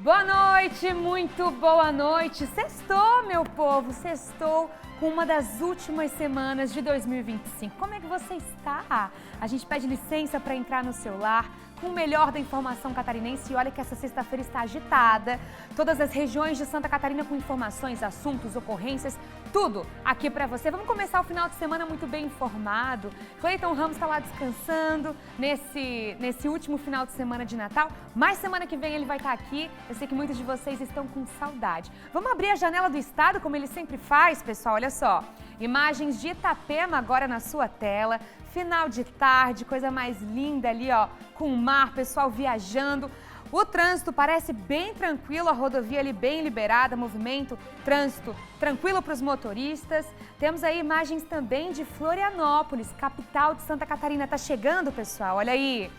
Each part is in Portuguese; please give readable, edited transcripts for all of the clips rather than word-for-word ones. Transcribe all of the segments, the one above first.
Boa noite, muito boa noite. Sextou, meu povo, sextou com uma das últimas semanas de 2025. Como é que você está? A gente pede licença para entrar no seu lar com o melhor da informação catarinense e olha que essa sexta-feira está agitada. Todas as regiões de Santa Catarina com informações, assuntos, ocorrências, tudo aqui para você. Vamos começar o final de semana muito bem informado. Cleiton Ramos está lá descansando nesse último final de semana de Natal, mas semana que vem ele vai estar aqui. Eu sei que muitos de vocês estão com saudade. Vamos abrir a janela do estado, como ele sempre faz, pessoal. Olha só, imagens de Itapema agora na sua tela. Final de tarde, coisa mais linda ali, ó, com o mar, pessoal viajando. O trânsito parece bem tranquilo, a rodovia ali bem liberada, movimento, trânsito tranquilo para os motoristas. Temos aí imagens também de Florianópolis, capital de Santa Catarina. Tá chegando, pessoal, olha aí.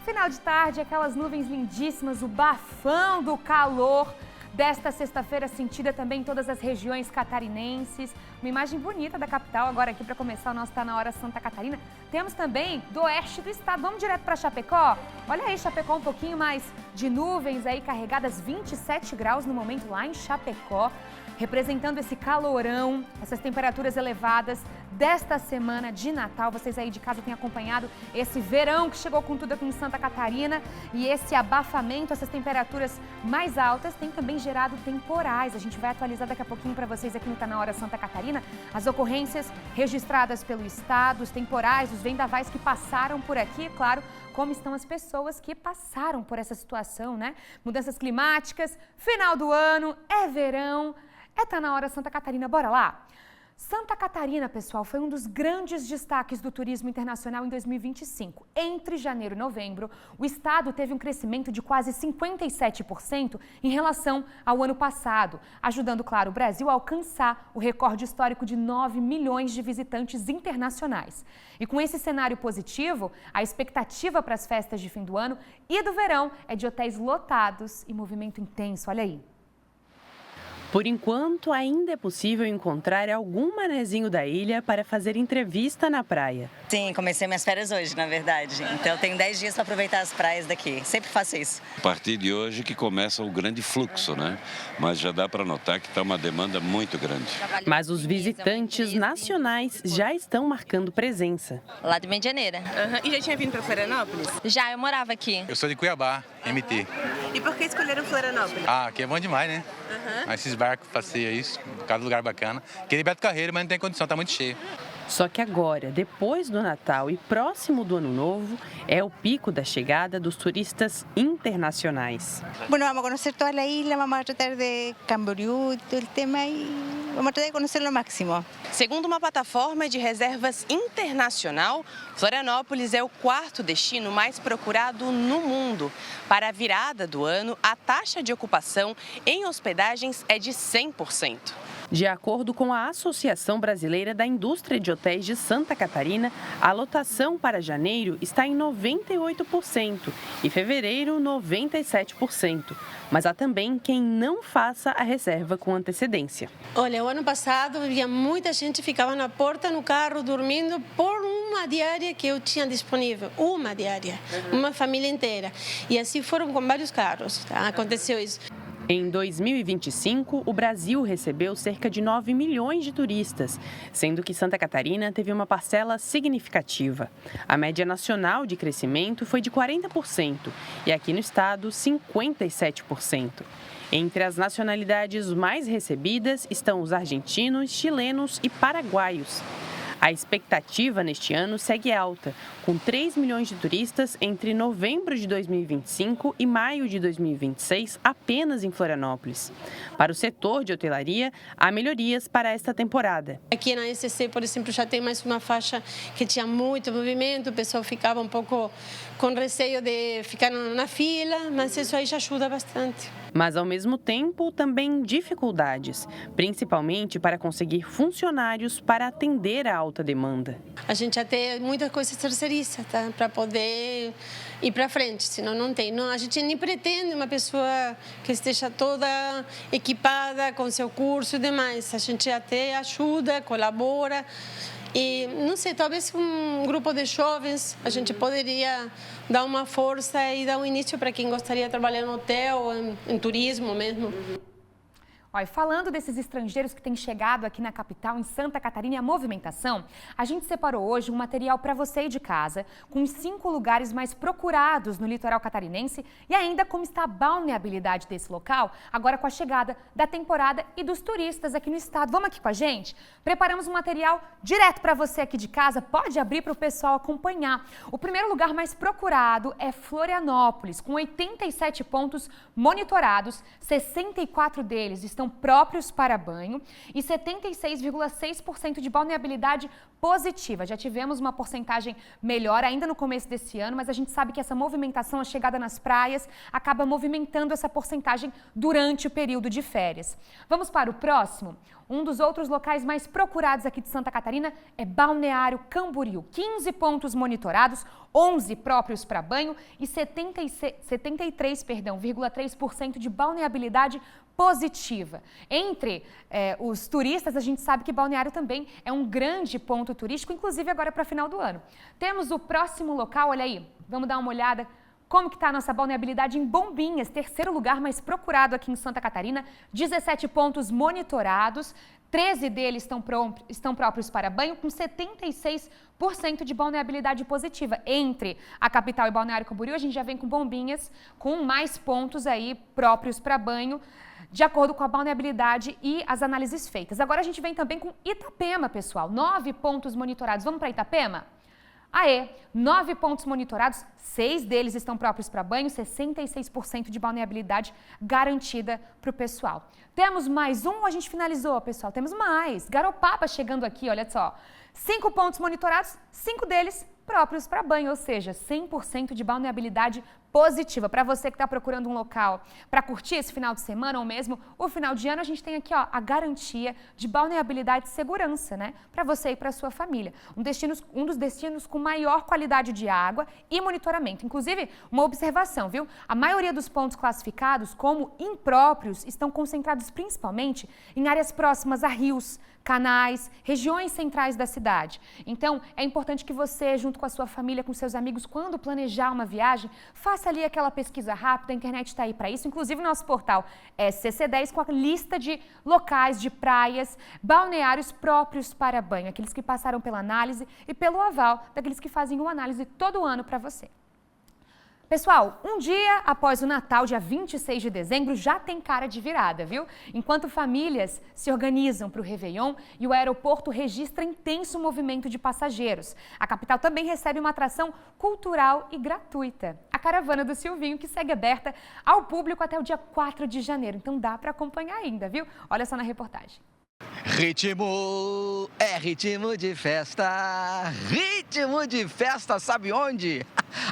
Final de tarde, aquelas nuvens lindíssimas, o bafão do calor desta sexta-feira sentida também em todas as regiões catarinenses. Uma imagem bonita da capital agora aqui para começar o nosso Tá Na Hora Santa Catarina. Temos também do oeste do estado. Vamos direto para Chapecó? Olha aí, Chapecó, um pouquinho mais de nuvens aí carregadas, 27 graus no momento lá em Chapecó, representando esse calorão, essas temperaturas elevadas desta semana de Natal. Vocês aí de casa têm acompanhado esse verão que chegou com tudo aqui em Santa Catarina e esse abafamento, essas temperaturas mais altas têm também gerado temporais. A gente vai atualizar daqui a pouquinho para vocês aqui no Tá Na Hora Santa Catarina as ocorrências registradas pelo estado, os temporais, os vendavais que passaram por aqui, claro, como estão as pessoas que passaram por essa situação, né? Mudanças climáticas, final do ano, é verão. Tá na hora Santa Catarina, bora lá? Santa Catarina, pessoal, foi um dos grandes destaques do turismo internacional em 2025. Entre janeiro e novembro, o estado teve um crescimento de quase 57% em relação ao ano passado, ajudando, claro, o Brasil a alcançar o recorde histórico de 9 milhões de visitantes internacionais. E com esse cenário positivo, a expectativa para as festas de fim do ano e do verão é de hotéis lotados e movimento intenso, olha aí. Por enquanto, ainda é possível encontrar algum manezinho da ilha para fazer entrevista na praia. Sim, comecei minhas férias hoje, na verdade. Então, eu tenho 10 dias para aproveitar as praias daqui. Sempre faço isso. A partir de hoje que começa o grande fluxo, né? Mas já dá para notar que está uma demanda muito grande. Mas os visitantes nacionais já estão marcando presença. Lá de Medianeira. E já tinha vindo para Florianópolis? Já, eu morava aqui. Eu sou de Cuiabá, MT. E por que escolheram Florianópolis? Aqui é bom demais, né? Esses barcos, passeio aí, cada lugar bacana. Queria Beto Carreiro, mas não tem condição, tá muito cheio. Só que agora, depois do Natal e próximo do Ano Novo, é o pico da chegada dos turistas internacionais. Bueno, vamos a conocer toda a ilha, vamos a tratar de Camboriú, todo o tema e vamos tratar de conhecer o máximo. Segundo uma plataforma de reservas internacional, Florianópolis é o quarto destino mais procurado no mundo. Para a virada do ano, a taxa de ocupação em hospedagens é de 100%. De acordo com a Associação Brasileira da Indústria de Hotéis de Santa Catarina, a lotação para janeiro está em 98% e fevereiro 97%. Mas há também quem não faça a reserva com antecedência. Olha, o ano passado havia muita gente que ficava na porta, no carro, dormindo por uma diária que eu tinha disponível. Uma diária, uma família inteira. E assim foram com vários carros, tá? Aconteceu isso. Em 2025, o Brasil recebeu cerca de 9 milhões de turistas, sendo que Santa Catarina teve uma parcela significativa. A média nacional de crescimento foi de 40% e aqui no estado, 57%. Entre as nacionalidades mais recebidas estão os argentinos, chilenos e paraguaios. A expectativa neste ano segue alta, com 3 milhões de turistas entre novembro de 2025 e maio de 2026 apenas em Florianópolis. Para o setor de hotelaria, há melhorias para esta temporada. Aqui na SCC, por exemplo, já tem mais uma faixa que tinha muito movimento, o pessoal ficava um pouco com receio de ficar na fila, mas isso aí já ajuda bastante. Mas, ao mesmo tempo, também dificuldades, principalmente para conseguir funcionários para atender a alta demanda. A gente já tem muitas coisas terceiristas, tá? Para poder ir para frente, senão não tem. Não, a gente nem pretende uma pessoa que esteja toda equipada com seu curso e demais. A gente até ajuda, colabora E, não sei, talvez um grupo de jovens, a gente poderia dar uma força e dar um início para quem gostaria de trabalhar no hotel, em turismo mesmo. Olha, falando desses estrangeiros que têm chegado aqui na capital, em Santa Catarina, e a movimentação, a gente separou hoje um material para você aí de casa, com os 5 lugares mais procurados no litoral catarinense e ainda como está a balneabilidade desse local, agora com a chegada da temporada e dos turistas aqui no estado. Vamos aqui com a gente? Preparamos um material direto para você aqui de casa, pode abrir para o pessoal acompanhar. O primeiro lugar mais procurado é Florianópolis, com 87 pontos monitorados, 64 deles estão próprios para banho e 76,6% de balneabilidade positiva. Já tivemos uma porcentagem melhor ainda no começo desse ano, mas a gente sabe que essa movimentação, a chegada nas praias, acaba movimentando essa porcentagem durante o período de férias. Vamos para o próximo? Um dos outros locais mais procurados aqui de Santa Catarina é Balneário Camboriú. 15 pontos monitorados, 11 próprios para banho e 73,3% de balneabilidade positiva. Entre os turistas, a gente sabe que Balneário também é um grande ponto turístico, inclusive agora para final do ano. Temos o próximo local, olha aí, vamos dar uma olhada como que está a nossa balneabilidade em Bombinhas, terceiro lugar mais procurado aqui em Santa Catarina, 17 pontos monitorados, 13 deles estão próprios para banho, com 76% de balneabilidade positiva. Entre a capital e Balneário Camboriú, a gente já vem com Bombinhas, com mais pontos aí próprios para banho, de acordo com a balneabilidade e as análises feitas. Agora a gente vem também com Itapema, pessoal. 9 pontos monitorados. Vamos para Itapema? Aê, 9 pontos monitorados, 6 deles estão próprios para banho, 66% de balneabilidade garantida para o pessoal. Temos mais um ou a gente finalizou, pessoal? Temos mais. Garopaba chegando aqui, olha só. 5 pontos monitorados, 5 deles próprios para banho, ou seja, 100% de balneabilidade positiva. Para você que está procurando um local para curtir esse final de semana ou mesmo o final de ano, a gente tem aqui ó, a garantia de balneabilidade e segurança, né? Para você e para sua família. Um dos destinos com maior qualidade de água e monitoramento. Inclusive, uma observação, viu? A maioria dos pontos classificados como impróprios estão concentrados principalmente em áreas próximas a rios, canais, regiões centrais da cidade. Então, é importante que você, junto com a sua família, com seus amigos, quando planejar uma viagem, faça ali aquela pesquisa rápida, a internet está aí para isso. Inclusive, nosso portal é CC10 com a lista de locais, de praias, balneários próprios para banho, aqueles que passaram pela análise e pelo aval daqueles que fazem uma análise todo ano para você. Pessoal, um dia após o Natal, dia 26 de dezembro, já tem cara de virada, viu? Enquanto famílias se organizam para o Réveillon e o aeroporto registra intenso movimento de passageiros. A capital também recebe uma atração cultural e gratuita. A Caravana do Silvinho, que segue aberta ao público até o dia 4 de janeiro. Então dá para acompanhar ainda, viu? Olha só na reportagem. Ritmo é ritmo de festa, sabe onde?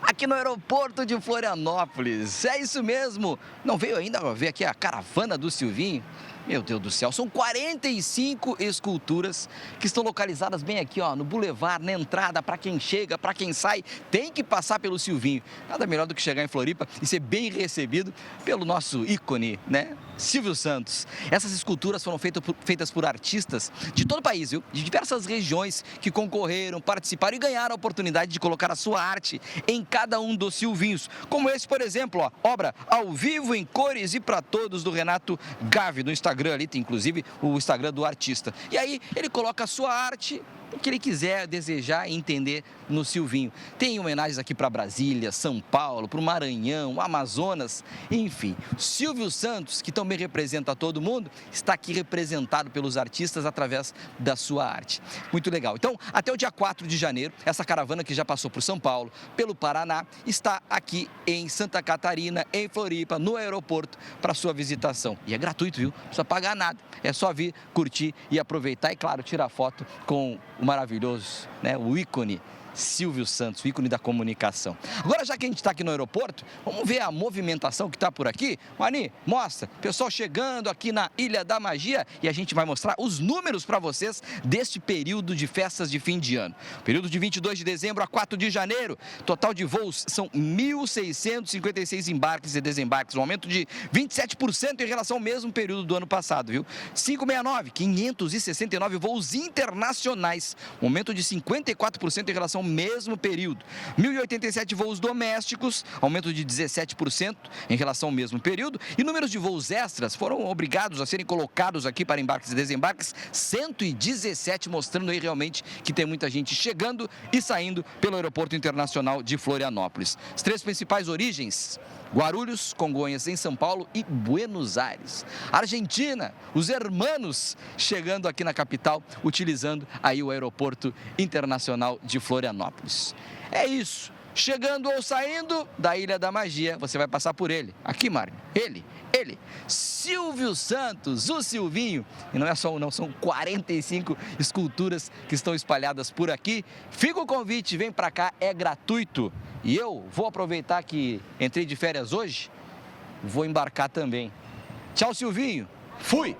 Aqui no aeroporto de Florianópolis, é isso mesmo. Não veio ainda ver aqui a Caravana do Silvinho? Meu Deus do céu, são 45 esculturas que estão localizadas bem aqui, ó, no Boulevard, na entrada, para quem chega, para quem sai, tem que passar pelo Silvinho. Nada melhor do que chegar em Floripa e ser bem recebido pelo nosso ícone, né? Silvio Santos. Essas esculturas foram feitas por artistas de todo o país, viu? De diversas regiões que concorreram, participaram e ganharam a oportunidade de colocar a sua arte em cada um dos Silvinhos. Como esse, por exemplo, ó, obra ao vivo, em cores e para todos, do Renato Gavi, no Instagram ali, tem inclusive o Instagram do artista. E aí ele coloca a sua arte, o que ele quiser, desejar e entender no Silvinho. Tem homenagens aqui para Brasília, São Paulo, para o Maranhão, Amazonas, enfim. Silvio Santos, que também representa todo mundo, está aqui representado pelos artistas através da sua arte. Muito legal. Então, até o dia 4 de janeiro, essa caravana que já passou por São Paulo, pelo Paraná, está aqui em Santa Catarina, em Floripa, no aeroporto, para sua visitação. E é gratuito, viu? Não precisa pagar nada. É só vir, curtir e aproveitar e, claro, tirar foto com o maravilhoso, né, o ícone Silvio Santos, o ícone da comunicação. Agora, já que a gente está aqui no aeroporto, vamos ver a movimentação que está por aqui. Mani, mostra, pessoal chegando aqui na Ilha da Magia e a gente vai mostrar os números para vocês deste período de festas de fim de ano. Período de 22 de dezembro a 4 de janeiro, total de voos são 1.656 embarques e desembarques, um aumento de 27% em relação ao mesmo período do ano passado, viu? 569 voos internacionais, um aumento de 54% em relação ao mesmo período. 1.087 voos domésticos, aumento de 17% em relação ao mesmo período. E números de voos extras foram obrigados a serem colocados aqui para embarques e desembarques, 117, mostrando aí realmente que tem muita gente chegando e saindo pelo Aeroporto Internacional de Florianópolis. As 3 principais origens: Guarulhos, Congonhas em São Paulo e Buenos Aires. Argentina, os hermanos chegando aqui na capital, utilizando aí o Aeroporto Internacional de Florianópolis. É isso. Chegando ou saindo da Ilha da Magia, você vai passar por ele. Aqui, Mário, ele, Silvio Santos, o Silvinho. E não é só um, não, são 45 esculturas que estão espalhadas por aqui. Fica o convite, vem pra cá, é gratuito. E eu vou aproveitar que entrei de férias hoje, vou embarcar também. Tchau, Silvinho. Fui!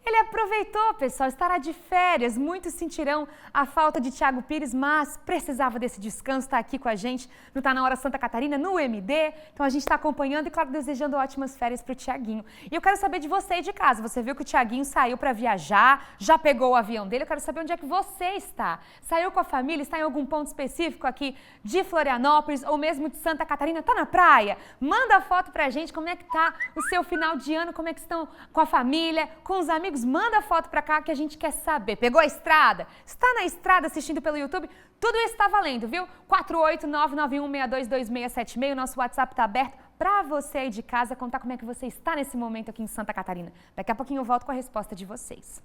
Ele aproveitou, pessoal, estará de férias. Muitos sentirão a falta de Thiago Pires, mas precisava desse descanso, está aqui com a gente no Tá Na Hora Santa Catarina, no MD. Então a gente está acompanhando e, claro, desejando ótimas férias para o Thiaguinho. E eu quero saber de você aí de casa. Você viu que o Thiaguinho saiu para viajar, já pegou o avião dele. Eu quero saber onde é que você está. Saiu com a família, está em algum ponto específico aqui de Florianópolis ou mesmo de Santa Catarina? Está na praia? Manda foto pra gente, como é que tá o seu final de ano, como é que estão com a família, com os amigos. Manda foto pra cá que a gente quer saber. Pegou a estrada? Está na estrada assistindo pelo YouTube? Tudo isso está valendo, viu? 48991622676. Nosso WhatsApp está aberto para você aí de casa contar como é que você está nesse momento aqui em Santa Catarina. Daqui a pouquinho eu volto com a resposta de vocês.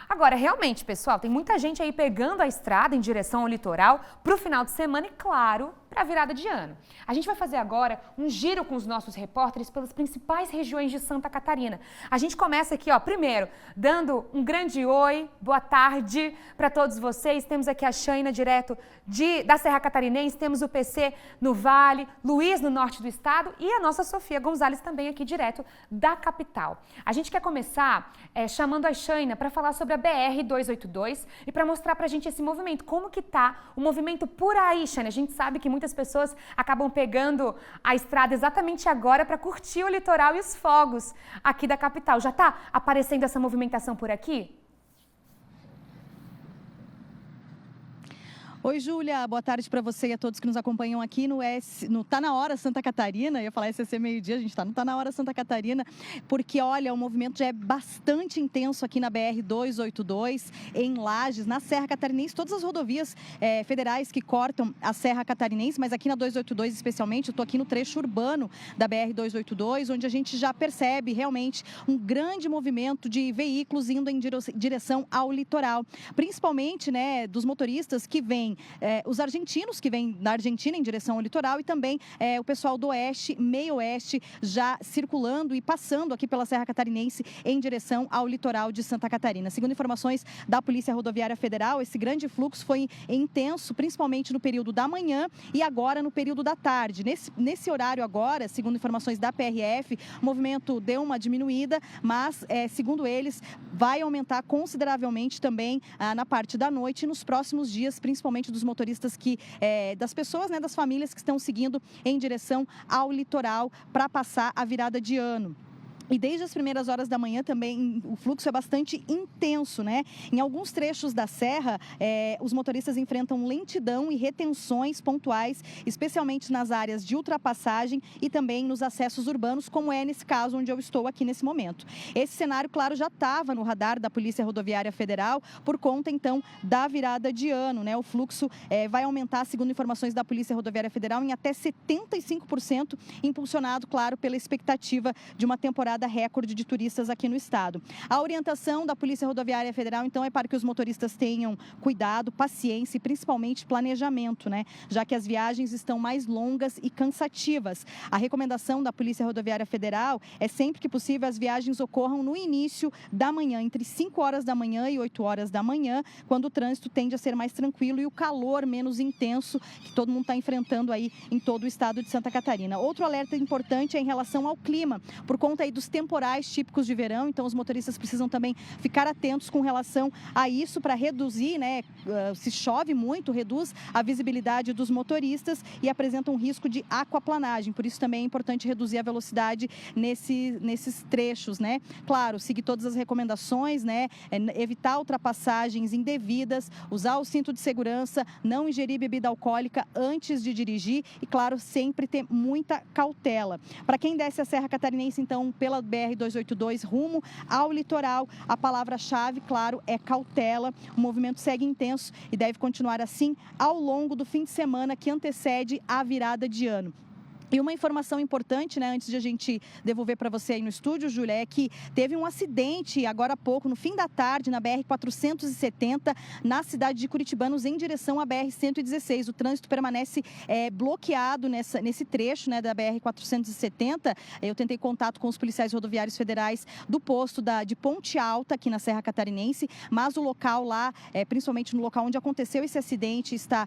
Agora, realmente, pessoal, tem muita gente aí pegando a estrada em direção ao litoral para o final de semana e, claro, para a virada de ano. A gente vai fazer agora um giro com os nossos repórteres pelas principais regiões de Santa Catarina. A gente começa aqui, ó, primeiro, dando um grande oi, boa tarde para todos vocês. Temos aqui a Shaina, direto da Serra Catarinense, temos o PC no Vale, Luiz no norte do estado e a nossa Sofia Gonzalez também aqui direto da capital. A gente quer começar chamando a Shaina para falar sobre a BR-282 e para mostrar pra gente esse movimento, como que tá o movimento por aí, Shaina. A gente sabe que muitas pessoas acabam pegando a estrada exatamente agora para curtir o litoral e os fogos aqui da capital. Já tá aparecendo essa movimentação por aqui? Oi, Júlia, boa tarde para você e a todos que nos acompanham aqui no Tá Na Hora Santa Catarina. Eu ia falar SCC meio-dia, a gente está no Tá Na Hora Santa Catarina, porque, olha, o movimento já é bastante intenso aqui na BR-282, em Lages, na Serra Catarinense, todas as rodovias federais que cortam a Serra Catarinense, mas aqui na 282 especialmente, eu estou aqui no trecho urbano da BR-282, onde a gente já percebe realmente um grande movimento de veículos indo em direção ao litoral, principalmente, né, dos motoristas que vêm os argentinos que vêm da Argentina em direção ao litoral e também o pessoal do oeste, meio oeste, já circulando e passando aqui pela Serra Catarinense em direção ao litoral de Santa Catarina. Segundo informações da Polícia Rodoviária Federal, esse grande fluxo foi intenso, principalmente no período da manhã e agora no período da tarde. Nesse horário agora, segundo informações da PRF, o movimento deu uma diminuída, mas, segundo eles, vai aumentar consideravelmente também na parte da noite e nos próximos dias, principalmente dos motoristas das pessoas, né, das famílias que estão seguindo em direção ao litoral para passar a virada de ano. E desde as primeiras horas da manhã também o fluxo é bastante intenso, né? Em alguns trechos da serra, os motoristas enfrentam lentidão e retenções pontuais, especialmente nas áreas de ultrapassagem e também nos acessos urbanos, como é nesse caso onde eu estou aqui nesse momento. Esse cenário, claro, já estava no radar da Polícia Rodoviária Federal por conta, então, da virada de ano, né? O fluxo vai aumentar, segundo informações da Polícia Rodoviária Federal, em até 75%, impulsionado, claro, pela expectativa de uma temporada temporada recorde de turistas aqui no estado. A orientação da Polícia Rodoviária Federal, então, é para que os motoristas tenham cuidado, paciência e principalmente planejamento, né? Já que as viagens estão mais longas e cansativas. A recomendação da Polícia Rodoviária Federal é sempre que possível as viagens ocorram no início da manhã, entre 5 horas da manhã e 8 horas da manhã, quando o trânsito tende a ser mais tranquilo e o calor menos intenso que todo mundo está enfrentando aí em todo o estado de Santa Catarina. Outro alerta importante é em relação ao clima, por conta aí dos temporais típicos de verão, então os motoristas precisam também ficar atentos com relação a isso para reduzir, né? Se chove muito, reduz a visibilidade dos motoristas e apresenta um risco de aquaplanagem, por isso também é importante reduzir a velocidade nesses trechos, né? Claro, seguir todas as recomendações, né? Evitar ultrapassagens indevidas, usar o cinto de segurança, não ingerir bebida alcoólica antes de dirigir e, claro, sempre ter muita cautela. Para quem desce a Serra Catarinense, então, pela BR-282 rumo ao litoral, a palavra-chave, claro, é cautela. O movimento segue intenso e deve continuar assim ao longo do fim de semana que antecede a virada de ano. E uma informação importante, né, antes de a gente devolver para você aí no estúdio, Júlia, é que teve um acidente agora há pouco, no fim da tarde, na BR-470, na cidade de Curitibanos, em direção à BR-116. O trânsito permanece bloqueado nesse trecho, né, da BR-470. Eu tentei contato com os policiais rodoviários federais do posto de Ponte Alta, aqui na Serra Catarinense, mas o local lá, principalmente no local onde aconteceu esse acidente, está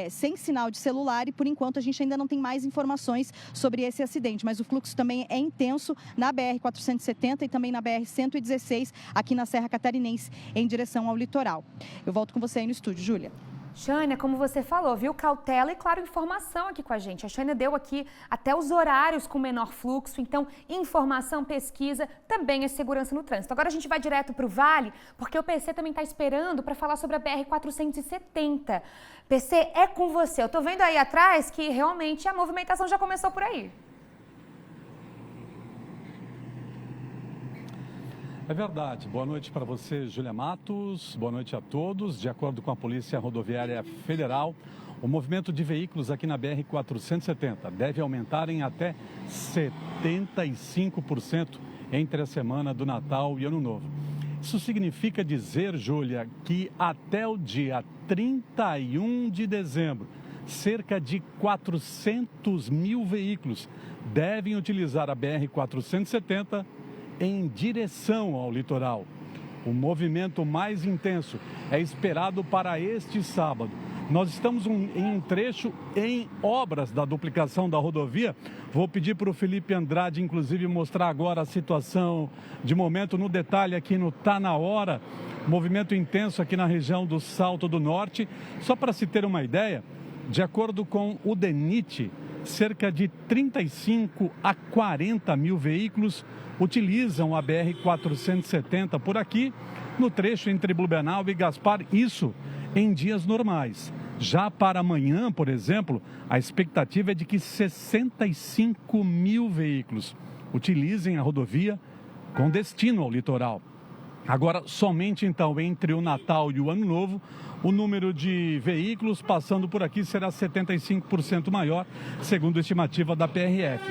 sem sinal de celular e, por enquanto, a gente ainda não tem mais informações sobre esse acidente, mas o fluxo também é intenso na BR-470 e também na BR-116, aqui na Serra Catarinense, em direção ao litoral. Eu volto com você aí no estúdio, Júlia. Shânia, como você falou, viu? Cautela e, claro, informação aqui com a gente. A Shânia deu aqui até os horários com menor fluxo, então informação, pesquisa, também é segurança no trânsito. Agora a gente vai direto para o Vale, porque o PC também está esperando para falar sobre a BR-470. PC, é com você. Eu tô vendo aí atrás que realmente a movimentação já começou por aí. É verdade. Boa noite para você, Júlia Matos. Boa noite a todos. De acordo com a Polícia Rodoviária Federal, o movimento de veículos aqui na BR-470 deve aumentar em até 75% entre a semana do Natal e Ano Novo. Isso significa dizer, Júlia, que até o dia 31 de dezembro, cerca de 400 mil veículos devem utilizar a BR-470 em direção ao litoral. O movimento mais intenso é esperado para este sábado. Nós estamos em um trecho em obras da duplicação da rodovia. Vou pedir para o Felipe Andrade, inclusive, mostrar agora a situação de momento no detalhe aqui no Tá Na Hora. Movimento intenso aqui na região do Salto do Norte. Só para se ter uma ideia, de acordo com o DENIT, cerca de 35 a 40 mil veículos utilizam a BR-470 por aqui, no trecho entre Blumenau e Gaspar, isso em dias normais. Já para amanhã, por exemplo, a expectativa é de que 65 mil veículos utilizem a rodovia com destino ao litoral. Agora, somente então entre o Natal e o Ano Novo, o número de veículos passando por aqui será 75% maior, segundo a estimativa da PRF.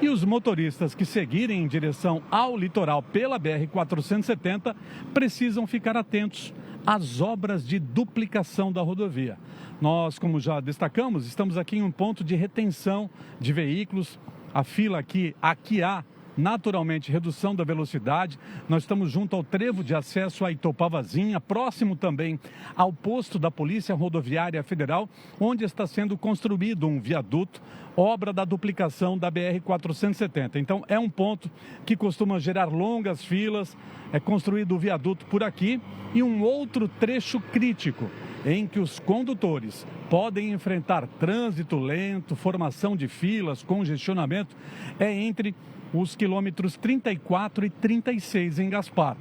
E os motoristas que seguirem em direção ao litoral pela BR-470 precisam ficar atentos às obras de duplicação da rodovia. Nós, como já destacamos, estamos aqui em um ponto de retenção de veículos. A fila aqui há naturalmente redução da velocidade. Nós estamos junto ao trevo de acesso a Itopavazinha, próximo também ao posto da Polícia Rodoviária Federal, onde está sendo construído um viaduto, obra da duplicação da BR-470. Então é um ponto que costuma gerar longas filas, é construído o viaduto por aqui e um outro trecho crítico em que os condutores podem enfrentar trânsito lento, formação de filas, congestionamento, é entre os quilômetros 34 e 36 em Gaspar.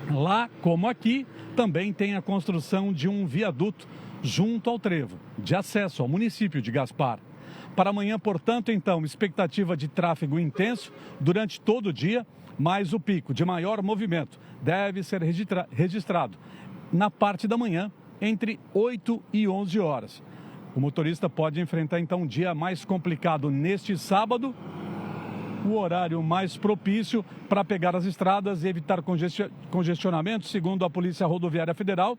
Lá, como aqui, também tem a construção de um viaduto junto ao trevo, de acesso ao município de Gaspar. Para amanhã, portanto, então, expectativa de tráfego intenso durante todo o dia, mas o pico de maior movimento deve ser registrado na parte da manhã, entre 8 e 11 horas. O motorista pode enfrentar, então, um dia mais complicado neste sábado, o horário mais propício para pegar as estradas e evitar congestionamento. Segundo a Polícia Rodoviária Federal,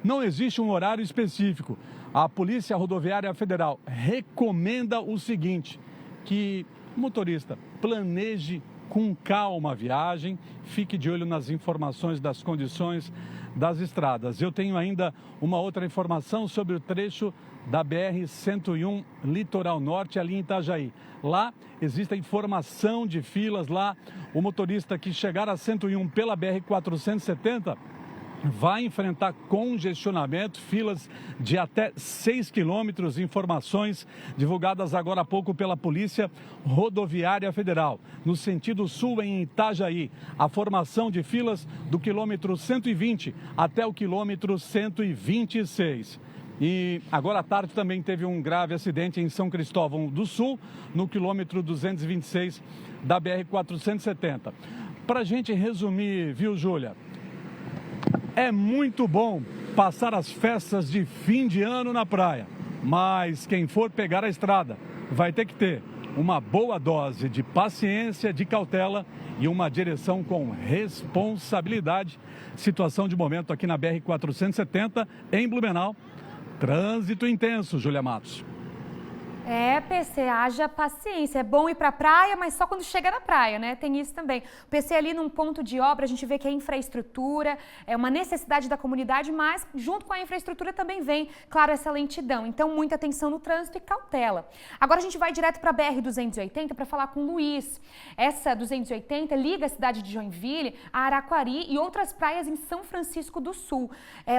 não existe um horário específico. A Polícia Rodoviária Federal recomenda o seguinte, que o motorista planeje com calma a viagem, fique de olho nas informações das condições das estradas. Eu tenho ainda uma outra informação sobre o trecho da BR-101 Litoral Norte, ali em Itajaí. Lá existe a informação de filas, lá o motorista que chegar a 101 pela BR-470 vai enfrentar congestionamento, filas de até 6 quilômetros, informações divulgadas agora há pouco pela Polícia Rodoviária Federal. No sentido sul, em Itajaí, a formação de filas do quilômetro 120 até o quilômetro 126. E agora à tarde também teve um grave acidente em São Cristóvão do Sul, no quilômetro 226 da BR-470. Para a gente resumir, viu, Júlia? É muito bom passar as festas de fim de ano na praia, mas quem for pegar a estrada vai ter que ter uma boa dose de paciência, de cautela e uma direção com responsabilidade. Situação de momento aqui na BR-470, em Blumenau. Trânsito intenso, Júlia Matos. PC, haja paciência. É bom ir para a praia, mas só quando chega na praia, né? Tem isso também. O PC ali num ponto de obra, a gente vê que é infraestrutura, é uma necessidade da comunidade, mas junto com a infraestrutura também vem, claro, essa lentidão. Então, muita atenção no trânsito e cautela. Agora a gente vai direto para a BR-280 para falar com o Luiz. Essa 280 liga a cidade de Joinville, a Araquari e outras praias em São Francisco do Sul.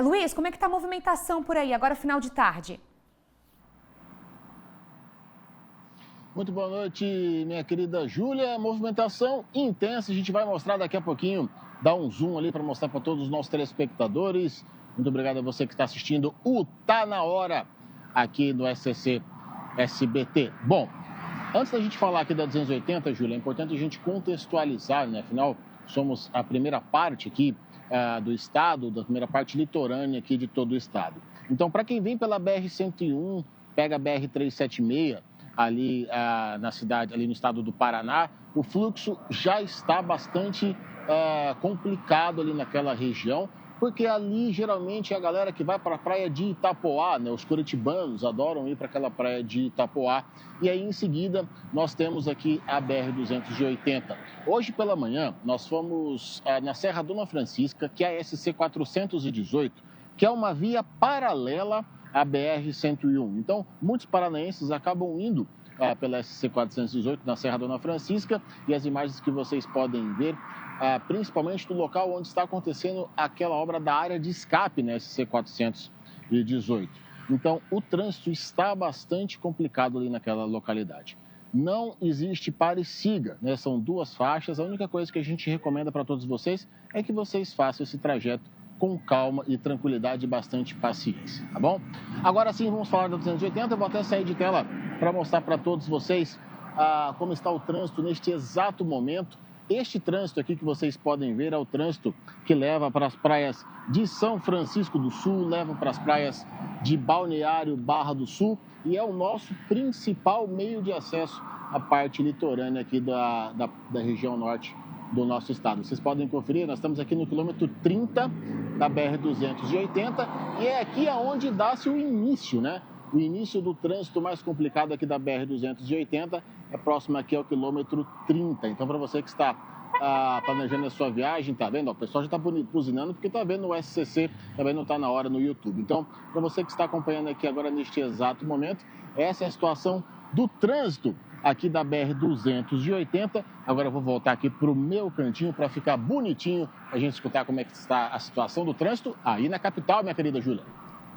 Luiz, como é que está a movimentação por aí, agora final de tarde? Muito boa noite, minha querida Júlia. Movimentação intensa, a gente vai mostrar daqui a pouquinho, dar um zoom ali para mostrar para todos os nossos telespectadores. Muito obrigado a você que está assistindo o Tá Na Hora aqui no SCC SBT. Bom, antes da gente falar aqui da 280, Júlia, é importante a gente contextualizar, né? Afinal, somos a primeira parte aqui do estado, da primeira parte litorânea aqui de todo o estado. Então, para quem vem pela BR-101, pega a BR-376, ali na cidade, ali no estado do Paraná, o fluxo já está bastante complicado ali naquela região, porque ali geralmente é a galera que vai para a praia de Itapoá, né? Os curitibanos adoram ir para aquela praia de Itapoá. E aí em seguida nós temos aqui a BR-280. Hoje pela manhã nós fomos na Serra Dona Francisca, que é a SC-418, que é uma via paralela a BR-101. Então, muitos paranaenses acabam indo pela SC-418 na Serra Dona Francisca e as imagens que vocês podem ver, principalmente do local onde está acontecendo aquela obra da área de escape na SC-418. Então, o trânsito está bastante complicado ali naquela localidade. Não existe pare e siga, né? São duas faixas. A única coisa que a gente recomenda para todos vocês é que vocês façam esse trajeto com calma e tranquilidade e bastante paciência, tá bom? Agora sim, vamos falar da 280. Eu vou até sair de tela para mostrar para todos vocês como está o trânsito neste exato momento. Este trânsito aqui que vocês podem ver é o trânsito que leva para as praias de São Francisco do Sul, leva para as praias de Balneário Barra do Sul e é o nosso principal meio de acesso à parte litorânea aqui da região norte do nosso estado. Vocês podem conferir, nós estamos aqui no quilômetro 30 da BR-280 e é aqui aonde dá-se o início, né? O início do trânsito mais complicado aqui da BR-280 é próximo aqui ao quilômetro 30. Então, para você que está planejando a sua viagem, tá vendo? O pessoal já está buzinando porque está vendo o SCC, também não está na hora no YouTube. Então, para você que está acompanhando aqui agora neste exato momento, essa é a situação do trânsito aqui da BR-280. Agora eu vou voltar aqui para o meu cantinho para ficar bonitinho, a gente escutar como é que está a situação do trânsito aí na capital, minha querida Júlia.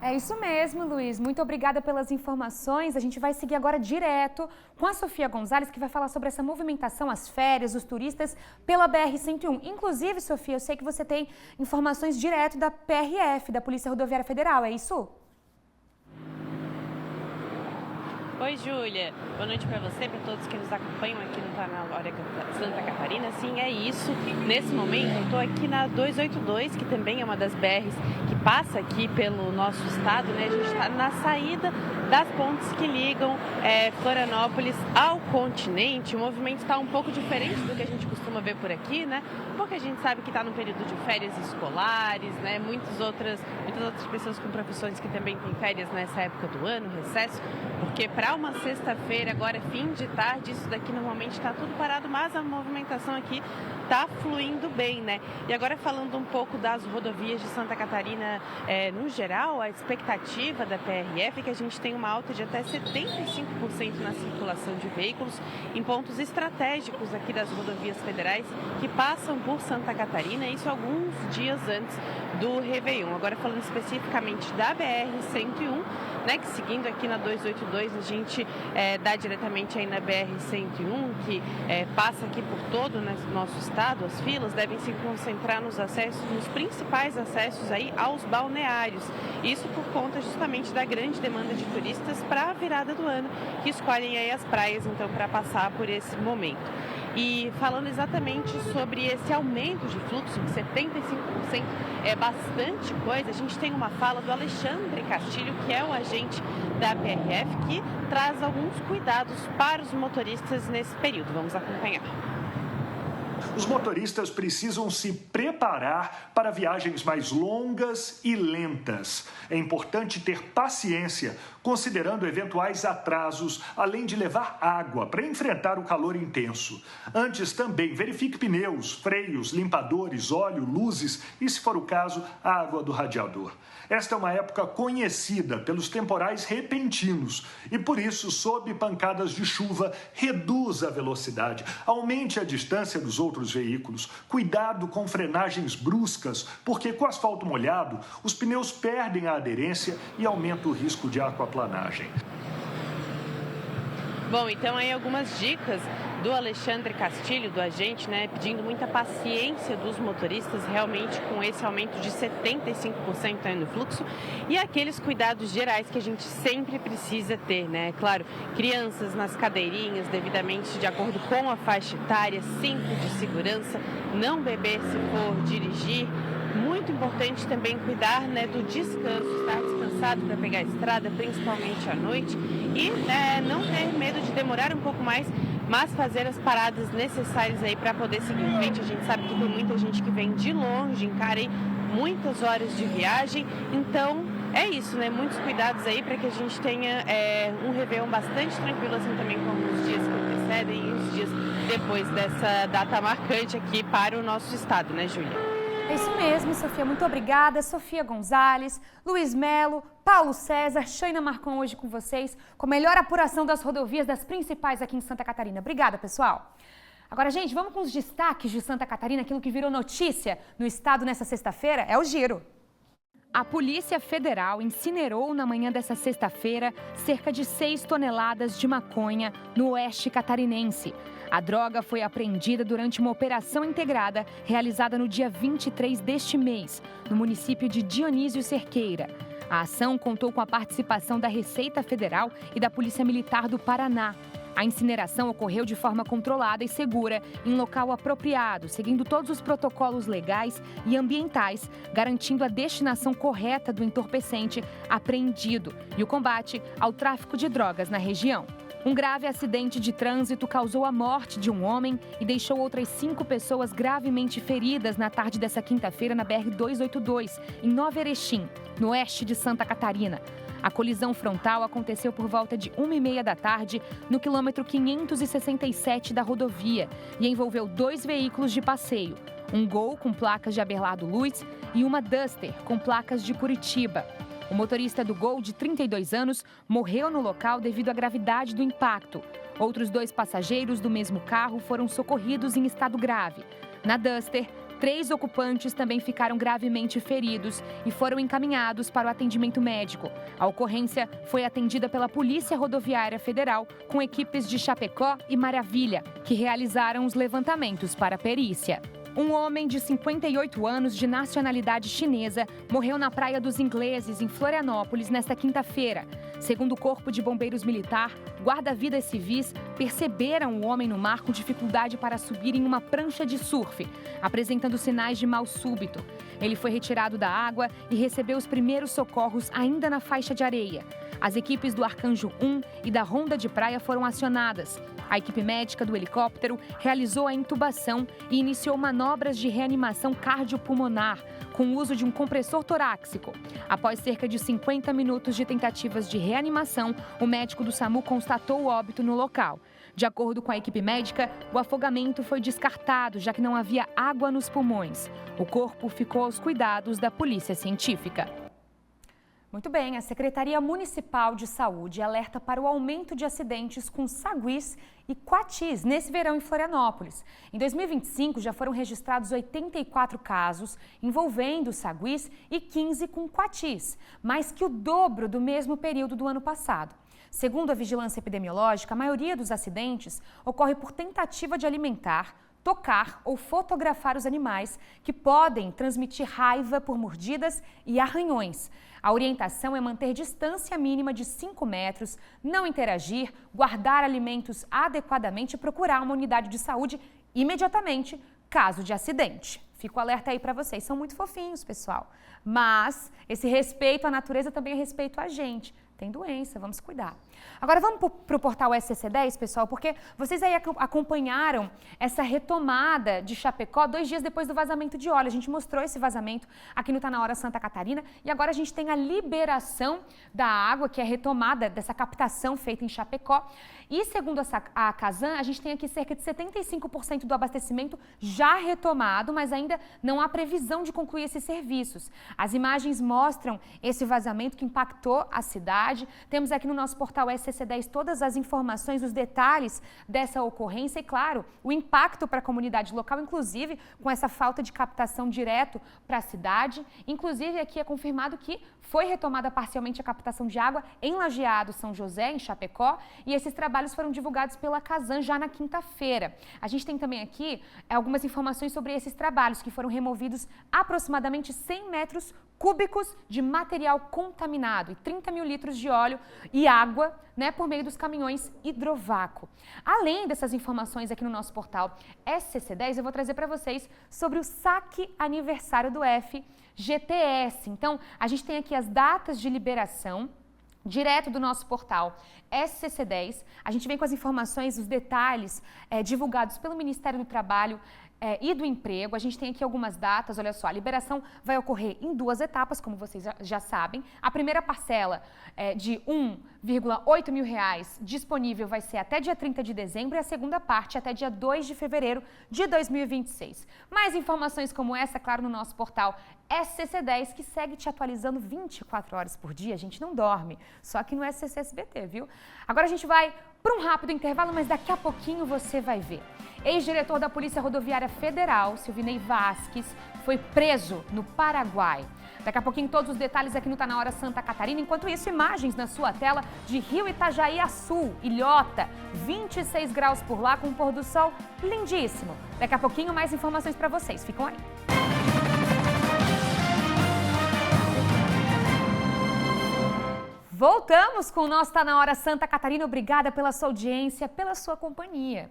É isso mesmo, Luiz. Muito obrigada pelas informações. A gente vai seguir agora direto com a Sofia Gonzalez, que vai falar sobre essa movimentação, as férias, os turistas pela BR-101. Inclusive, Sofia, eu sei que você tem informações direto da PRF, da Polícia Rodoviária Federal, é isso? Oi, Júlia. Boa noite para você, para todos que nos acompanham aqui no Tá Na Hora Santa Catarina. Sim, é isso. Nesse momento, eu estou aqui na 282, que também é uma das BRs que passa aqui pelo nosso estado, né? A gente está na saída das pontes que ligam Florianópolis ao continente. O movimento está um pouco diferente do que a gente costuma ver por aqui, né? Porque a gente sabe que está no período de férias escolares, né? Muitas outras pessoas com profissões que também têm férias nessa época do ano, recesso, porque para uma sexta-feira, agora fim de tarde, isso daqui normalmente está tudo parado, mas a movimentação aqui está fluindo bem, né? E agora falando um pouco das rodovias de Santa Catarina no geral, a expectativa da PRF é que a gente tem uma alta de até 75% na circulação de veículos em pontos estratégicos aqui das rodovias federais que passam por Santa Catarina, isso alguns dias antes do Réveillon. Agora falando especificamente da BR-101, né, que seguindo aqui na 282 a gente dá diretamente aí na BR-101, que passa aqui por todo o nosso estado. As filas devem se concentrar nos principais acessos aí aos balneários. Isso por conta justamente da grande demanda de turistas para a virada do ano, que escolhem aí as praias então para passar por esse momento. E falando exatamente sobre esse aumento de fluxo, de 75% é bastante coisa, a gente tem uma fala do Alexandre Castilho, que é o agente da PRF, que traz alguns cuidados para os motoristas nesse período. Vamos acompanhar. Os motoristas precisam se preparar para viagens mais longas e lentas. É importante ter paciência, considerando eventuais atrasos, além de levar água para enfrentar o calor intenso. Antes também, verifique pneus, freios, limpadores, óleo, luzes e, se for o caso, a água do radiador. Esta é uma época conhecida pelos temporais repentinos e, por isso, sob pancadas de chuva, reduza a velocidade, aumente a distância dos outros veículos. Cuidado com frenagens bruscas, porque com asfalto molhado, os pneus perdem a aderência e aumenta o risco de aquaplanagem. Bom, então aí algumas dicas do Alexandre Castilho, do agente, né, pedindo muita paciência dos motoristas, realmente com esse aumento de 75% aí no fluxo, e aqueles cuidados gerais que a gente sempre precisa ter, né? Claro, crianças nas cadeirinhas, devidamente de acordo com a faixa etária, cinto de segurança, não beber se for dirigir. Muito importante também cuidar, né, do descanso, estar descansado para pegar a estrada, principalmente à noite, e não ter medo de demorar um pouco mais, mas fazer as paradas necessárias aí para poder seguir em frente. A gente sabe que tem muita gente que vem de longe, encara aí muitas horas de viagem, então é isso, né? Muitos cuidados aí para que a gente tenha um Réveillon bastante tranquilo, assim também como os dias que antecedem e os dias depois dessa data marcante aqui para o nosso estado, né, Júlia? É isso mesmo, Sofia. Muito obrigada. Sofia Gonzalez, Luiz Melo, Paulo César, Shaina Marcon hoje com vocês, com a melhor apuração das rodovias das principais aqui em Santa Catarina. Obrigada, pessoal. Agora, gente, vamos com os destaques de Santa Catarina, aquilo que virou notícia no estado nessa sexta-feira é o giro. A Polícia Federal incinerou na manhã dessa sexta-feira cerca de 6 toneladas de maconha no oeste catarinense. A droga foi apreendida durante uma operação integrada realizada no dia 23 deste mês, no município de Dionísio Cerqueira. A ação contou com a participação da Receita Federal e da Polícia Militar do Paraná. A incineração ocorreu de forma controlada e segura, em local apropriado, seguindo todos os protocolos legais e ambientais, garantindo a destinação correta do entorpecente apreendido e o combate ao tráfico de drogas na região. Um grave acidente de trânsito causou a morte de um homem e deixou outras 5 pessoas gravemente feridas na tarde dessa quinta-feira na BR-282, em Nova Erechim, no oeste de Santa Catarina. A colisão frontal aconteceu por volta de 1h30 da tarde, no quilômetro 567 da rodovia, e envolveu 2 veículos de passeio, um Gol com placas de Abelardo Luz e uma Duster com placas de Curitiba. O motorista do Gol, de 32 anos, morreu no local devido à gravidade do impacto. Outros 2 passageiros do mesmo carro foram socorridos em estado grave. Na Duster, 3 ocupantes também ficaram gravemente feridos e foram encaminhados para o atendimento médico. A ocorrência foi atendida pela Polícia Rodoviária Federal com equipes de Chapecó e Maravilha, que realizaram os levantamentos para a perícia. Um homem de 58 anos, de nacionalidade chinesa, morreu na Praia dos Ingleses, em Florianópolis, nesta quinta-feira. Segundo o Corpo de Bombeiros Militar, guarda-vidas civis perceberam o homem no mar com dificuldade para subir em uma prancha de surf, apresentando sinais de mal súbito. Ele foi retirado da água e recebeu os primeiros socorros ainda na faixa de areia. As equipes do Arcanjo 1 e da Ronda de Praia foram acionadas. A equipe médica do helicóptero realizou a intubação e iniciou manobras de reanimação cardiopulmonar, com o uso de um compressor torácico. Após cerca de 50 minutos de tentativas de reanimação, o médico do SAMU constatou o óbito no local. De acordo com a equipe médica, o afogamento foi descartado, já que não havia água nos pulmões. O corpo ficou aos cuidados da Polícia Científica. Muito bem, a Secretaria Municipal de Saúde alerta para o aumento de acidentes com saguis e coatis nesse verão em Florianópolis. Em 2025, já foram registrados 84 casos envolvendo saguis e 15 com coatis, mais que o dobro do mesmo período do ano passado. Segundo a Vigilância Epidemiológica, a maioria dos acidentes ocorre por tentativa de alimentar, tocar ou fotografar os animais, que podem transmitir raiva por mordidas e arranhões. A orientação é manter distância mínima de 5 metros, não interagir, guardar alimentos adequadamente e procurar uma unidade de saúde imediatamente, caso de acidente. Fica o alerta aí para vocês. São muito fofinhos, pessoal. Mas esse respeito à natureza também é respeito a gente. Tem doença, vamos cuidar. Agora vamos para o portal SCC10, pessoal, porque vocês aí acompanharam essa retomada de Chapecó 2 dias depois do vazamento de óleo. A gente mostrou esse vazamento aqui no Tá Na Hora Santa Catarina e agora a gente tem a liberação da água, que é retomada dessa captação feita em Chapecó. E segundo a Casan, a gente tem aqui cerca de 75% do abastecimento já retomado, mas ainda não há previsão de concluir esses serviços. As imagens mostram esse vazamento que impactou a cidade. Temos aqui no nosso portal SCC10 todas as informações, os detalhes dessa ocorrência e, claro, o impacto para a comunidade local, inclusive com essa falta de captação direto para a cidade. Inclusive, aqui é confirmado que foi retomada parcialmente a captação de água em Lajeado, São José, em Chapecó, e esses trabalhos foram divulgados pela Casan já na quinta-feira. A gente tem também aqui algumas informações sobre esses trabalhos, que foram removidos aproximadamente 100 metros cúbicos de material contaminado e 30 mil litros de óleo e água, por meio dos caminhões hidrovácuo. Além dessas informações aqui no nosso portal SCC10, eu vou trazer para vocês sobre o saque aniversário do FGTS. Então, a gente tem aqui as datas de liberação, direto do nosso portal SCC10. A gente vem com as informações, os detalhes divulgados pelo Ministério do Trabalho e do Emprego. A gente tem aqui algumas datas, olha só, a liberação vai ocorrer em 2 etapas, como vocês já sabem. A primeira parcela de R$1,8 mil disponível vai ser até dia 30 de dezembro e a segunda parte até dia 2 de fevereiro de 2026. Mais informações como essa, claro, no nosso portal SCC10, que segue te atualizando 24 horas por dia. A gente não dorme, só que no SCC SBT, viu? Agora a gente vai para um rápido intervalo, mas daqui a pouquinho você vai ver. Ex-diretor da Polícia Rodoviária Federal, Silvinei Vasquez, foi preso no Paraguai. Daqui a pouquinho todos os detalhes aqui no Tá Na Hora Santa Catarina. Enquanto isso, imagens na sua tela de Rio Itajaí a Sul, Ilhota, 26 graus por lá com um pôr do sol lindíssimo. Daqui a pouquinho mais informações para vocês. Ficam aí. Voltamos com o nosso Tá Na Hora Santa Catarina. Obrigada pela sua audiência, pela sua companhia.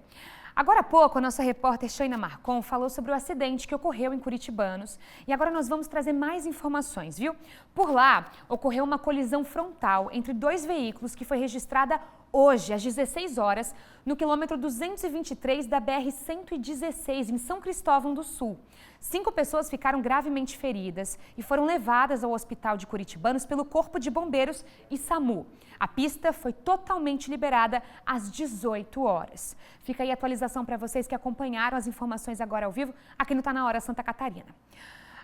Agora há pouco, a nossa repórter Shaina Marcon falou sobre o acidente que ocorreu em Curitibanos e agora nós vamos trazer mais informações, viu? Por lá, ocorreu uma colisão frontal entre 2 veículos que foi registrada hoje, às 16 horas, no quilômetro 223 da BR-116, em São Cristóvão do Sul. 5 pessoas ficaram gravemente feridas e foram levadas ao hospital de Curitibanos pelo Corpo de Bombeiros e SAMU. A pista foi totalmente liberada às 18 horas. Fica aí a atualização para vocês que acompanharam as informações agora ao vivo aqui no Tá Na Hora Santa Catarina.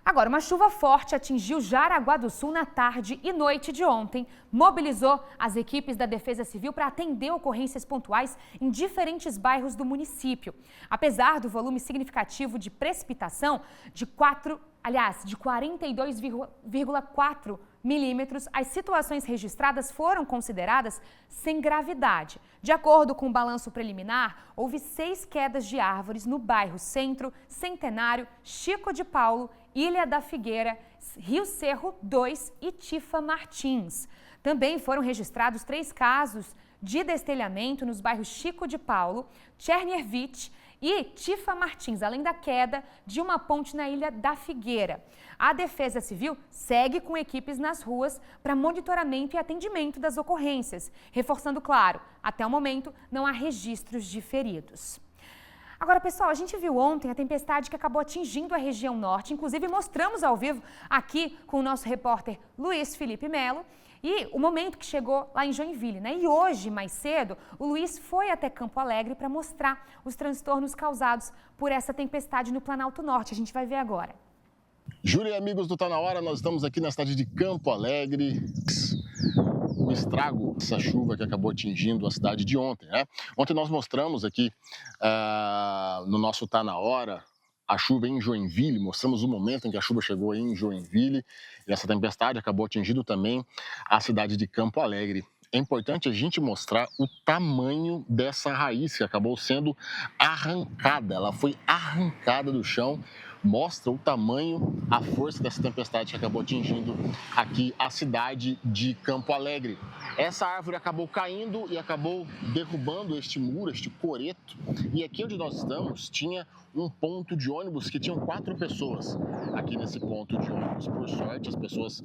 Agora, uma chuva forte atingiu Jaraguá do Sul na tarde e noite de ontem, mobilizou as equipes da Defesa Civil para atender ocorrências pontuais em diferentes bairros do município. Apesar do volume significativo de precipitação de 42,4 milímetros, as situações registradas foram consideradas sem gravidade. De acordo com o balanço preliminar, houve 6 quedas de árvores no bairro Centro, Centenário, Chico de Paulo, Ilha da Figueira, Rio Cerro 2 e Tifa Martins. Também foram registrados 3 casos de destelhamento nos bairros Chico de Paulo, Tcherniervich e Tifa Martins, além da queda de uma ponte na Ilha da Figueira. A Defesa Civil segue com equipes nas ruas para monitoramento e atendimento das ocorrências, reforçando, claro, até o momento não há registros de feridos. Agora, pessoal, a gente viu ontem a tempestade que acabou atingindo a região norte, inclusive mostramos ao vivo aqui com o nosso repórter Luiz Felipe Melo, e o momento que chegou lá em Joinville, né? E hoje, mais cedo, o Luiz foi até Campo Alegre para mostrar os transtornos causados por essa tempestade no Planalto Norte. A gente vai ver agora. Júlia e amigos do Tá Na Hora, nós estamos aqui na cidade de Campo Alegre. O estrago dessa chuva que acabou atingindo a cidade de ontem, né? Ontem nós mostramos aqui no nosso Tá Na Hora a chuva em Joinville, mostramos o momento em que a chuva chegou em Joinville e essa tempestade acabou atingindo também a cidade de Campo Alegre. É importante a gente mostrar o tamanho dessa raiz que acabou sendo arrancada, ela foi arrancada do chão. Mostra o tamanho, a força dessa tempestade que acabou atingindo aqui a cidade de Campo Alegre. Essa árvore acabou caindo e acabou derrubando este muro, este coreto. E aqui onde nós estamos tinha um ponto de ônibus que tinham 4 pessoas aqui nesse ponto de ônibus. Por sorte, as pessoas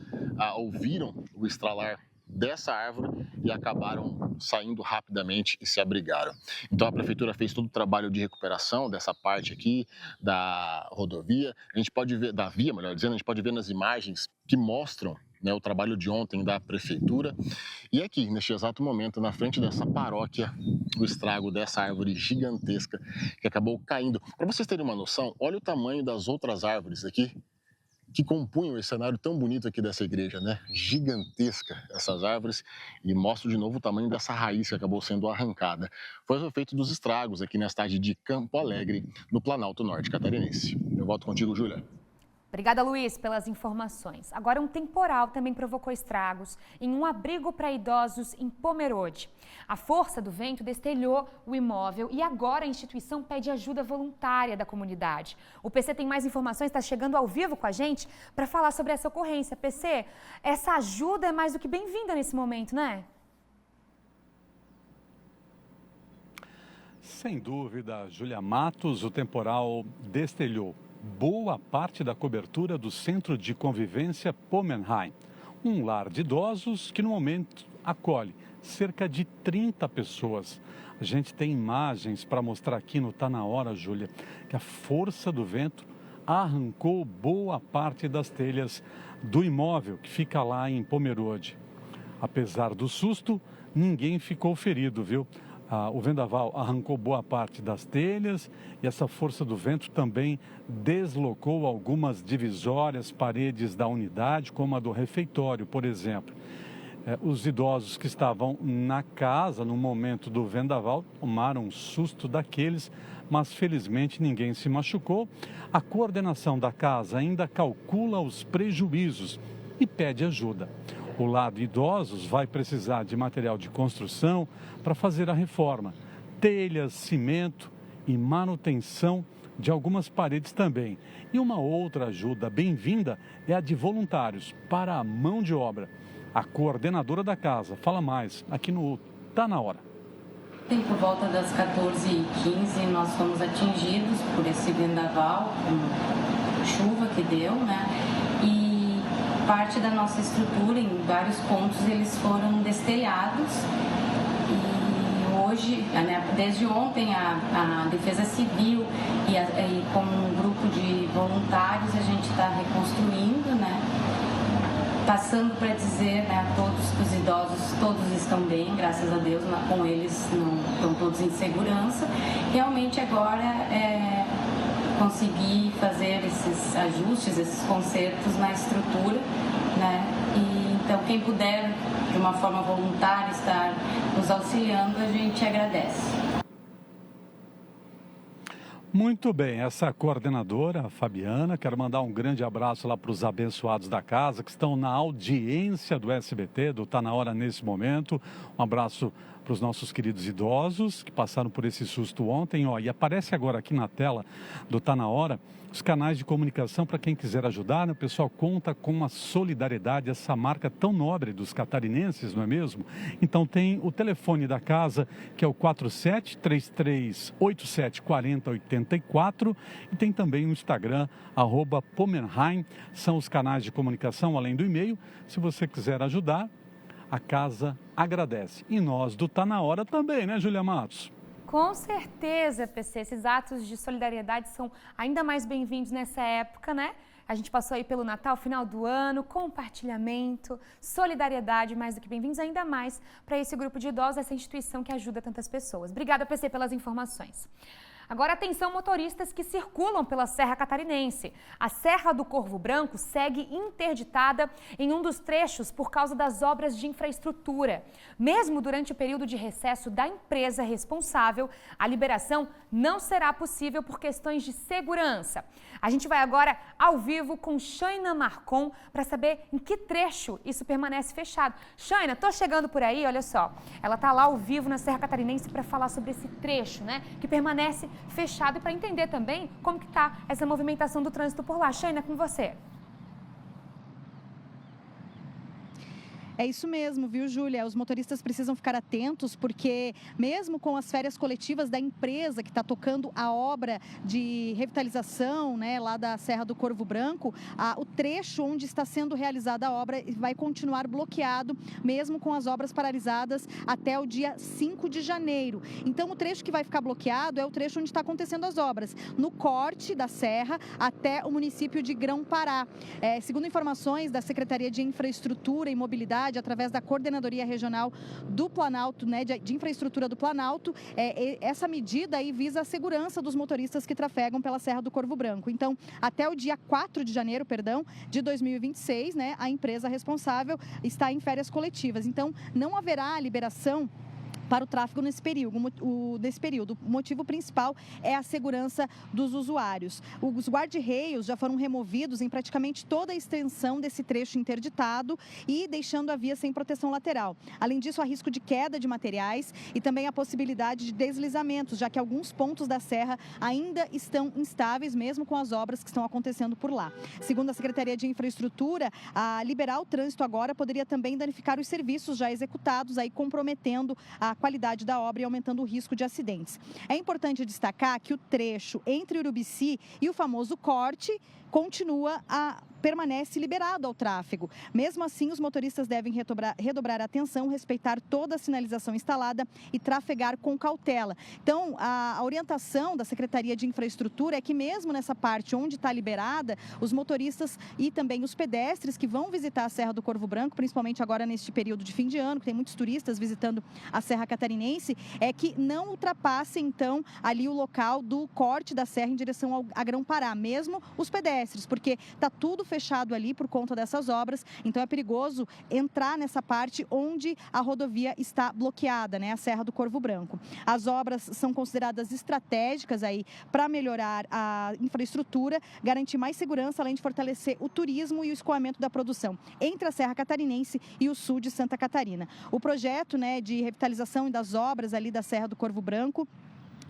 ouviram o estralar dessa árvore e acabaram saindo rapidamente e se abrigaram. Então a prefeitura fez todo o trabalho de recuperação dessa parte aqui da rodovia. A gente pode ver, da via, melhor dizendo, a gente pode ver nas imagens que mostram, né, o trabalho de ontem da prefeitura. E aqui, neste exato momento, na frente dessa paróquia, o estrago dessa árvore gigantesca que acabou caindo. Para vocês terem uma noção, olha o tamanho das outras árvores aqui que compunham esse cenário tão bonito aqui dessa igreja, né? Gigantesca essas árvores, e mostra de novo o tamanho dessa raiz que acabou sendo arrancada. Foi o efeito dos estragos aqui na cidade de Campo Alegre, no Planalto Norte catarinense. Eu volto contigo, Júlia. Obrigada, Luiz, pelas informações. Agora, um temporal também provocou estragos em um abrigo para idosos em Pomerode. A força do vento destelhou o imóvel e agora a instituição pede ajuda voluntária da comunidade. O PC tem mais informações, está chegando ao vivo com a gente para falar sobre essa ocorrência. PC, essa ajuda é mais do que bem-vinda nesse momento, né? Sem dúvida, Júlia Matos, o temporal destelhou boa parte da cobertura do Centro de Convivência Pommenheim, um lar de idosos que no momento acolhe cerca de 30 pessoas. A gente tem imagens para mostrar aqui no Tá Na Hora, Júlia, que a força do vento arrancou boa parte das telhas do imóvel que fica lá em Pomerode. Apesar do susto, ninguém ficou ferido, viu? O vendaval arrancou boa parte das telhas e essa força do vento também deslocou algumas divisórias, paredes da unidade, como a do refeitório, por exemplo. Os idosos que estavam na casa no momento do vendaval tomaram um susto daqueles, mas felizmente ninguém se machucou. A coordenação da casa ainda calcula os prejuízos e pede ajuda. O lar de idosos vai precisar de material de construção para fazer a reforma, telhas, cimento e manutenção de algumas paredes também. E uma outra ajuda bem-vinda é a de voluntários para a mão de obra. A coordenadora da casa fala mais aqui no Tá Na Hora. Por volta das 14h15 nós fomos atingidos por esse vendaval, chuva que deu, né? E parte da nossa estrutura, em vários pontos, eles foram destelhados. E hoje, né, desde ontem, a Defesa Civil e com um grupo de voluntários, a gente está reconstruindo, né? Passando para dizer, né, a todos que os idosos, todos estão bem, graças a Deus, com eles não estão todos em segurança. Realmente agora é conseguir fazer esses ajustes, esses consertos na estrutura, né? E, então, quem puder, de uma forma voluntária, estar nos auxiliando, a gente agradece. Muito bem, essa coordenadora, a Fabiana, quero mandar um grande abraço lá para os abençoados da casa que estão na audiência do SBT, do Tá Na Hora nesse momento. Um abraço para os nossos queridos idosos que passaram por esse susto ontem. E aparece agora aqui na tela do Tá Na Hora os canais de comunicação para quem quiser ajudar, né? O pessoal conta com a solidariedade, essa marca tão nobre dos catarinenses, não é mesmo? Então tem o telefone da casa, que é o 47-33-87-40-84 e tem também o Instagram, @Pomerheim, são os canais de comunicação, além do e-mail. Se você quiser ajudar, a casa agradece. E nós do Tá Na Hora também, né, Júlia Matos? Com certeza, PC. Esses atos de solidariedade são ainda mais bem-vindos nessa época, né? A gente passou aí pelo Natal, final do ano, compartilhamento, solidariedade, mais do que bem-vindos, ainda mais para esse grupo de idosos, essa instituição que ajuda tantas pessoas. Obrigada, PC, pelas informações. Agora, atenção motoristas que circulam pela Serra Catarinense. A Serra do Corvo Branco segue interditada em um dos trechos por causa das obras de infraestrutura. Mesmo durante o período de recesso da empresa responsável, a liberação não será possível por questões de segurança. A gente vai agora ao vivo com Shaina Marcon para saber em que trecho isso permanece fechado. Shaina, tô chegando por aí, olha só. Ela tá lá ao vivo na Serra Catarinense para falar sobre esse trecho, né, que permanece fechado e para entender também como que está essa movimentação do trânsito por lá. Shaina, com você. É isso mesmo, viu, Júlia? Os motoristas precisam ficar atentos porque mesmo com as férias coletivas da empresa que está tocando a obra de revitalização, né, lá da Serra do Corvo Branco, o trecho onde está sendo realizada a obra vai continuar bloqueado, mesmo com as obras paralisadas até o dia 5 de janeiro. Então, o trecho que vai ficar bloqueado é o trecho onde está acontecendo as obras, no corte da serra até o município de Grão-Pará. Segundo informações da Secretaria de Infraestrutura e Mobilidade, através da Coordenadoria Regional do Planalto, né, de Infraestrutura do Planalto, essa medida aí visa a segurança dos motoristas que trafegam pela Serra do Corvo Branco. Então, até o dia 4 de janeiro, de 2026, né, a empresa responsável está em férias coletivas. Então, não haverá liberação para o tráfego nesse período. O motivo principal é a segurança dos usuários. Os guarda-reios já foram removidos em praticamente toda a extensão desse trecho interditado e deixando a via sem proteção lateral. Além disso, há risco de queda de materiais e também a possibilidade de deslizamentos, já que alguns pontos da serra ainda estão instáveis, mesmo com as obras que estão acontecendo por lá. Segundo a Secretaria de Infraestrutura, liberar o trânsito agora poderia também danificar os serviços já executados, aí comprometendo a qualidade da obra e aumentando o risco de acidentes. É importante destacar que o trecho entre Urubici e o famoso corte permanece liberado ao tráfego. Mesmo assim, os motoristas devem redobrar a atenção, respeitar toda a sinalização instalada e trafegar com cautela. Então, a orientação da Secretaria de Infraestrutura é que mesmo nessa parte onde está liberada, os motoristas e também os pedestres que vão visitar a Serra do Corvo Branco, principalmente agora neste período de fim de ano, que tem muitos turistas visitando a Serra Catarinense, é que não ultrapassem, então, ali o local do corte da serra em direção a Grão-Pará, mesmo os pedestres, porque está tudo fechado ali por conta dessas obras, então é perigoso entrar nessa parte onde a rodovia está bloqueada, né, a Serra do Corvo Branco. As obras são consideradas estratégicas aí para melhorar a infraestrutura, garantir mais segurança, além de fortalecer o turismo e o escoamento da produção entre a Serra Catarinense e o sul de Santa Catarina. O projeto, né, de revitalização e das obras ali da Serra do Corvo Branco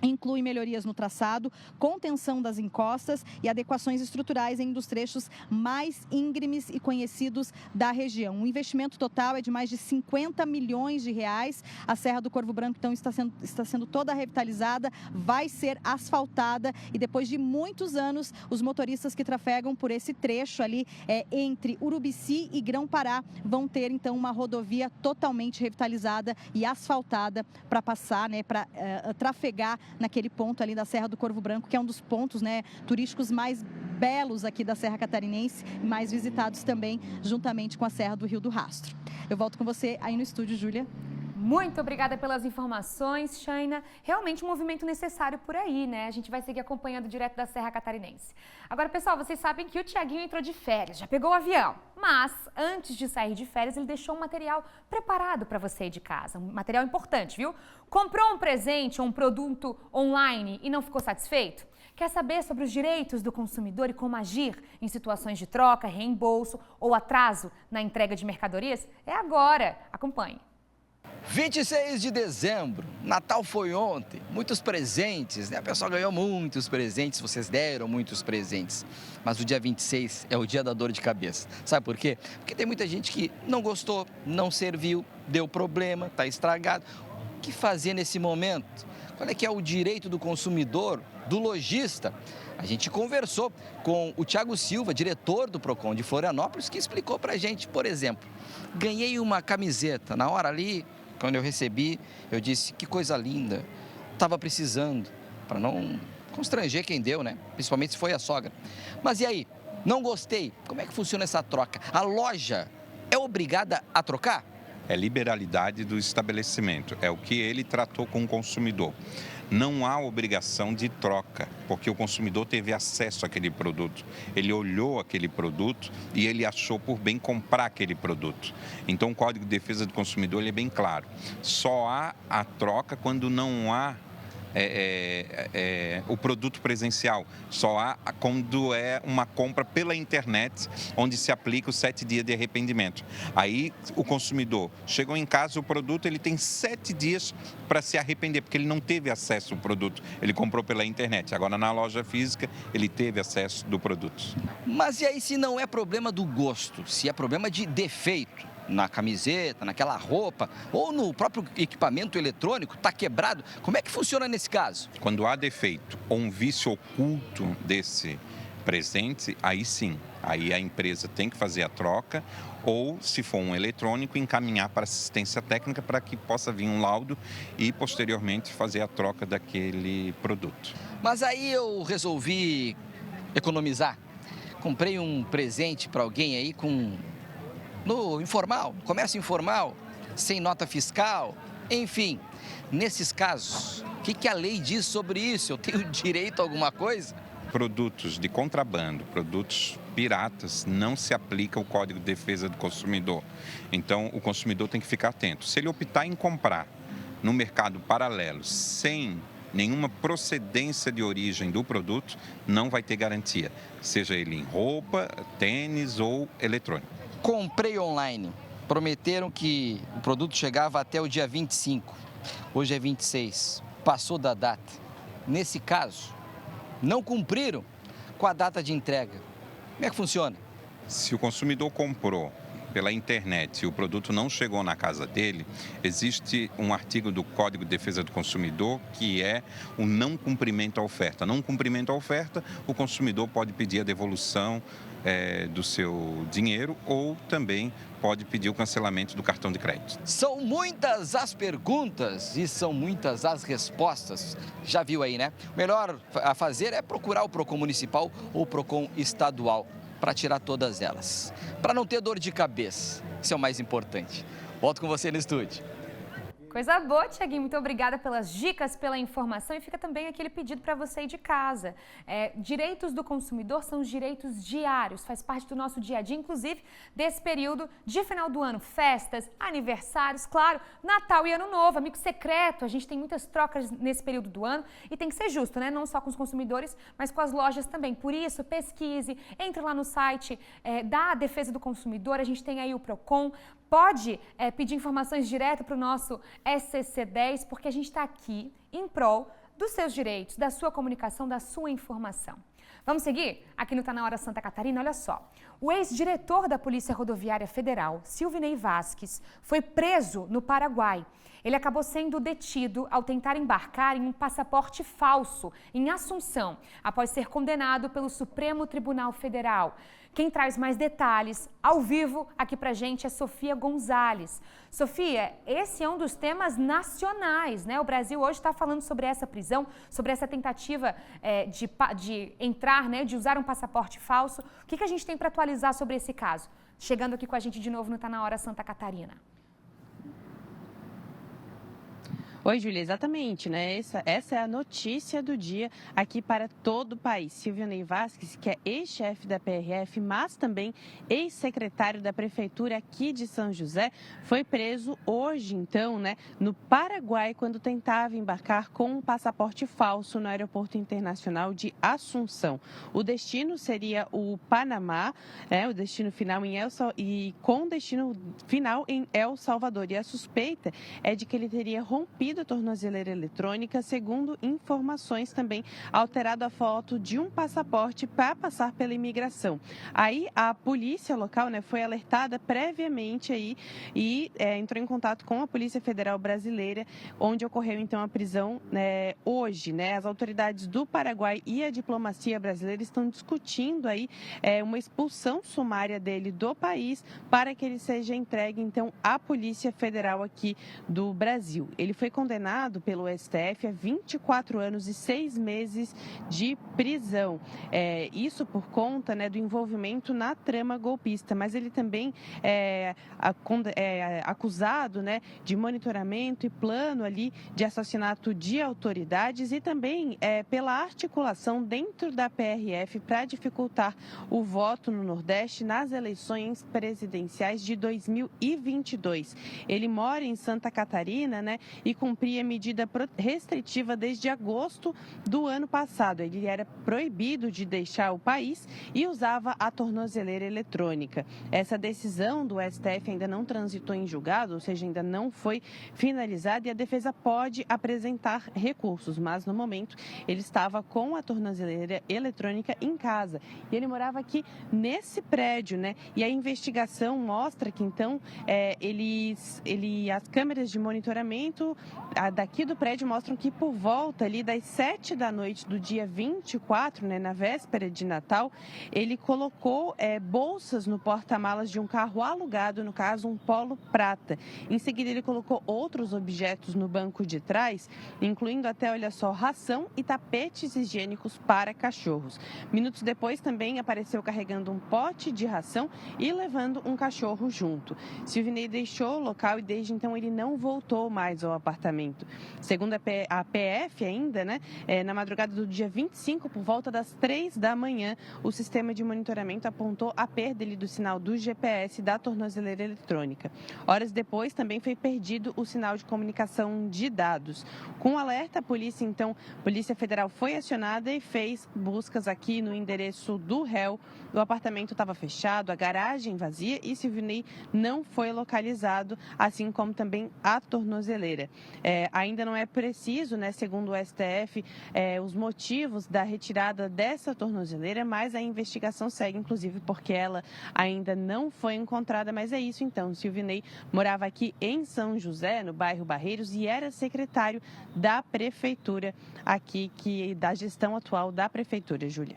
inclui melhorias no traçado, contenção das encostas e adequações estruturais em um dos trechos mais íngremes e conhecidos da região. O investimento total é de mais de 50 milhões de reais. A Serra do Corvo Branco, então, está sendo toda revitalizada, vai ser asfaltada e depois de muitos anos, os motoristas que trafegam por esse trecho ali entre Urubici e Grão-Pará vão ter, então, uma rodovia totalmente revitalizada e asfaltada para passar, né, para trafegar naquele ponto ali da Serra do Corvo Branco, que é um dos pontos, né, turísticos mais belos aqui da Serra Catarinense e mais visitados também, juntamente com a Serra do Rio do Rastro. Eu volto com você aí no estúdio, Júlia. Muito obrigada pelas informações, Shaina. Realmente um movimento necessário por aí, né? A gente vai seguir acompanhando direto da Serra Catarinense. Agora, pessoal, vocês sabem que o Thiaguinho entrou de férias, já pegou o avião. Mas, antes de sair de férias, ele deixou um material preparado para você ir de casa. Um material importante, viu? Comprou um presente ou um produto online e não ficou satisfeito? Quer saber sobre os direitos do consumidor e como agir em situações de troca, reembolso ou atraso na entrega de mercadorias? É agora. Acompanhe. 26 de dezembro, Natal foi ontem, muitos presentes, né? A pessoa ganhou muitos presentes, vocês deram muitos presentes. Mas o dia 26 é o dia da dor de cabeça. Sabe por quê? Porque tem muita gente que não gostou, não serviu, deu problema, está estragado. O que fazer nesse momento? Qual é que é o direito do consumidor, do lojista? A gente conversou com o Thiago Silva, diretor do Procon de Florianópolis, que explicou pra gente, por exemplo, ganhei uma camiseta, na hora ali, quando eu recebi, eu disse, que coisa linda, estava precisando, para não constranger quem deu, né? Principalmente se foi a sogra. Mas e aí, não gostei, como é que funciona essa troca? A loja é obrigada a trocar? É liberalidade do estabelecimento, é o que ele tratou com o consumidor. Não há obrigação de troca, porque o consumidor teve acesso àquele produto. Ele olhou aquele produto e ele achou por bem comprar aquele produto. Então, o Código de Defesa do Consumidor ele é bem claro. Só há a troca quando não há o produto presencial. Só há quando é uma compra pela internet, onde se aplica os 7 dias de arrependimento. Aí o consumidor chegou em casa, o produto ele tem 7 dias para se arrepender, porque ele não teve acesso ao produto. Ele comprou pela internet. Agora na loja física ele teve acesso do produto. Mas e aí se não é problema do gosto, se é problema de defeito? Na camiseta, naquela roupa ou no próprio equipamento eletrônico, está quebrado. Como é que funciona nesse caso? Quando há defeito ou um vício oculto desse presente, aí sim, aí a empresa tem que fazer a troca ou, se for um eletrônico, encaminhar para assistência técnica para que possa vir um laudo e, posteriormente, fazer a troca daquele produto. Mas aí eu resolvi economizar. Comprei um presente para alguém aí no informal, comércio informal, sem nota fiscal, enfim. Nesses casos, o que a lei diz sobre isso? Eu tenho direito a alguma coisa? Produtos de contrabando, produtos piratas, não se aplica o Código de Defesa do Consumidor. Então, o consumidor tem que ficar atento. Se ele optar em comprar no mercado paralelo, sem nenhuma procedência de origem do produto, não vai ter garantia, seja ele em roupa, tênis ou eletrônico. Comprei online, prometeram que o produto chegava até o dia 25, hoje é 26, passou da data. Nesse caso, não cumpriram com a data de entrega. Como é que funciona? Se o consumidor comprou pela internet e o produto não chegou na casa dele, existe um artigo do Código de Defesa do Consumidor que é o não cumprimento à oferta. Não cumprimento à oferta, o consumidor pode pedir a devolução do seu dinheiro ou também pode pedir o cancelamento do cartão de crédito. São muitas as perguntas e são muitas as respostas. Já viu aí, né? O melhor a fazer é procurar o Procon Municipal ou o Procon Estadual para tirar todas elas. Para não ter dor de cabeça. Isso é o mais importante. Volto com você no estúdio. Coisa boa, Thiaguinho. Muito obrigada pelas dicas, pela informação. E fica também aquele pedido para você ir de casa. Direitos do consumidor são os direitos diários, faz parte do nosso dia a dia, inclusive desse período de final do ano. Festas, aniversários, claro, Natal e Ano Novo, amigo secreto. A gente tem muitas trocas nesse período do ano e tem que ser justo, né? Não só com os consumidores, mas com as lojas também. Por isso, pesquise, entre lá no site da Defesa do Consumidor. A gente tem aí o Procon. Pode pedir informações direto para o nosso SCC10, porque a gente está aqui em prol dos seus direitos, da sua comunicação, da sua informação. Vamos seguir? Aqui no Tá Na Hora Santa Catarina, olha só. O ex-diretor da Polícia Rodoviária Federal, Silvinei Vasquez, foi preso no Paraguai. Ele acabou sendo detido ao tentar embarcar em um passaporte falso em Assunção, após ser condenado pelo Supremo Tribunal Federal. Quem traz mais detalhes ao vivo aqui pra gente é Sofia Gonzalez. Sofia, esse é um dos temas nacionais, né? O Brasil hoje está falando sobre essa prisão, sobre essa tentativa de entrar, né? De usar um passaporte falso. O que a gente tem para atualizar sobre esse caso? Chegando aqui com a gente de novo no Tá Na Hora Santa Catarina. Oi, Júlia, exatamente, né? Essa é a notícia do dia aqui para todo o país. Silvionei Vasquez, que é ex-chefe da PRF, mas também ex-secretário da Prefeitura aqui de São José, foi preso hoje, então, né, no Paraguai, quando tentava embarcar com um passaporte falso no Aeroporto Internacional de Assunção. O destino seria o Panamá, o destino final com destino final em El Salvador. E a suspeita é de que ele teria rompido a tornozeleira eletrônica, segundo informações também, alterado a foto de um passaporte para passar pela imigração. Aí a polícia local, né, foi alertada previamente aí e entrou em contato com a Polícia Federal Brasileira, onde ocorreu então a prisão hoje, né? As autoridades do Paraguai e a diplomacia brasileira estão discutindo aí uma expulsão sumária dele do país para que ele seja entregue então à Polícia Federal aqui do Brasil. Ele foi condenado pelo STF a 24 anos e 6 meses de prisão. Isso por conta, né, do envolvimento na trama golpista, mas ele também é acusado, né, de monitoramento e plano ali de assassinato de autoridades e também pela articulação dentro da PRF para dificultar o voto no Nordeste nas eleições presidenciais de 2022. Ele mora em Santa Catarina, né, e cumpria medida restritiva desde agosto do ano passado. Ele era proibido de deixar o país e usava a tornozeleira eletrônica. Essa decisão do STF ainda não transitou em julgado, ou seja, ainda não foi finalizada e a defesa pode apresentar recursos, mas no momento ele estava com a tornozeleira eletrônica em casa e ele morava aqui nesse prédio, né? E a investigação mostra que então as câmeras de monitoramento daqui do prédio mostram que por volta ali das 7 da noite do dia 24, né, na véspera de Natal, ele colocou bolsas no porta-malas de um carro alugado, no caso um Polo Prata. Em seguida ele colocou outros objetos no banco de trás, incluindo até, olha só, ração e tapetes higiênicos para cachorros. Minutos depois também apareceu carregando um pote de ração e levando um cachorro junto. Silvinei deixou o local e desde então ele não voltou mais ao apartamento. Segundo a PF ainda, né, na madrugada do dia 25, por volta das 3 da manhã, o sistema de monitoramento apontou a perda do sinal do GPS da tornozeleira eletrônica. Horas depois também foi perdido o sinal de comunicação de dados. Com o alerta, a Polícia Federal foi acionada e fez buscas aqui no endereço do réu. O apartamento estava fechado, a garagem vazia e Silvinei não foi localizado, assim como também a tornozeleira. Ainda não é preciso, né, segundo o STF, os motivos da retirada dessa tornozeleira, mas a investigação segue, inclusive porque ela ainda não foi encontrada, mas é isso então. Silvinei morava aqui em São José, no bairro Barreiros, e era secretário da prefeitura aqui, da gestão atual da prefeitura, Júlia.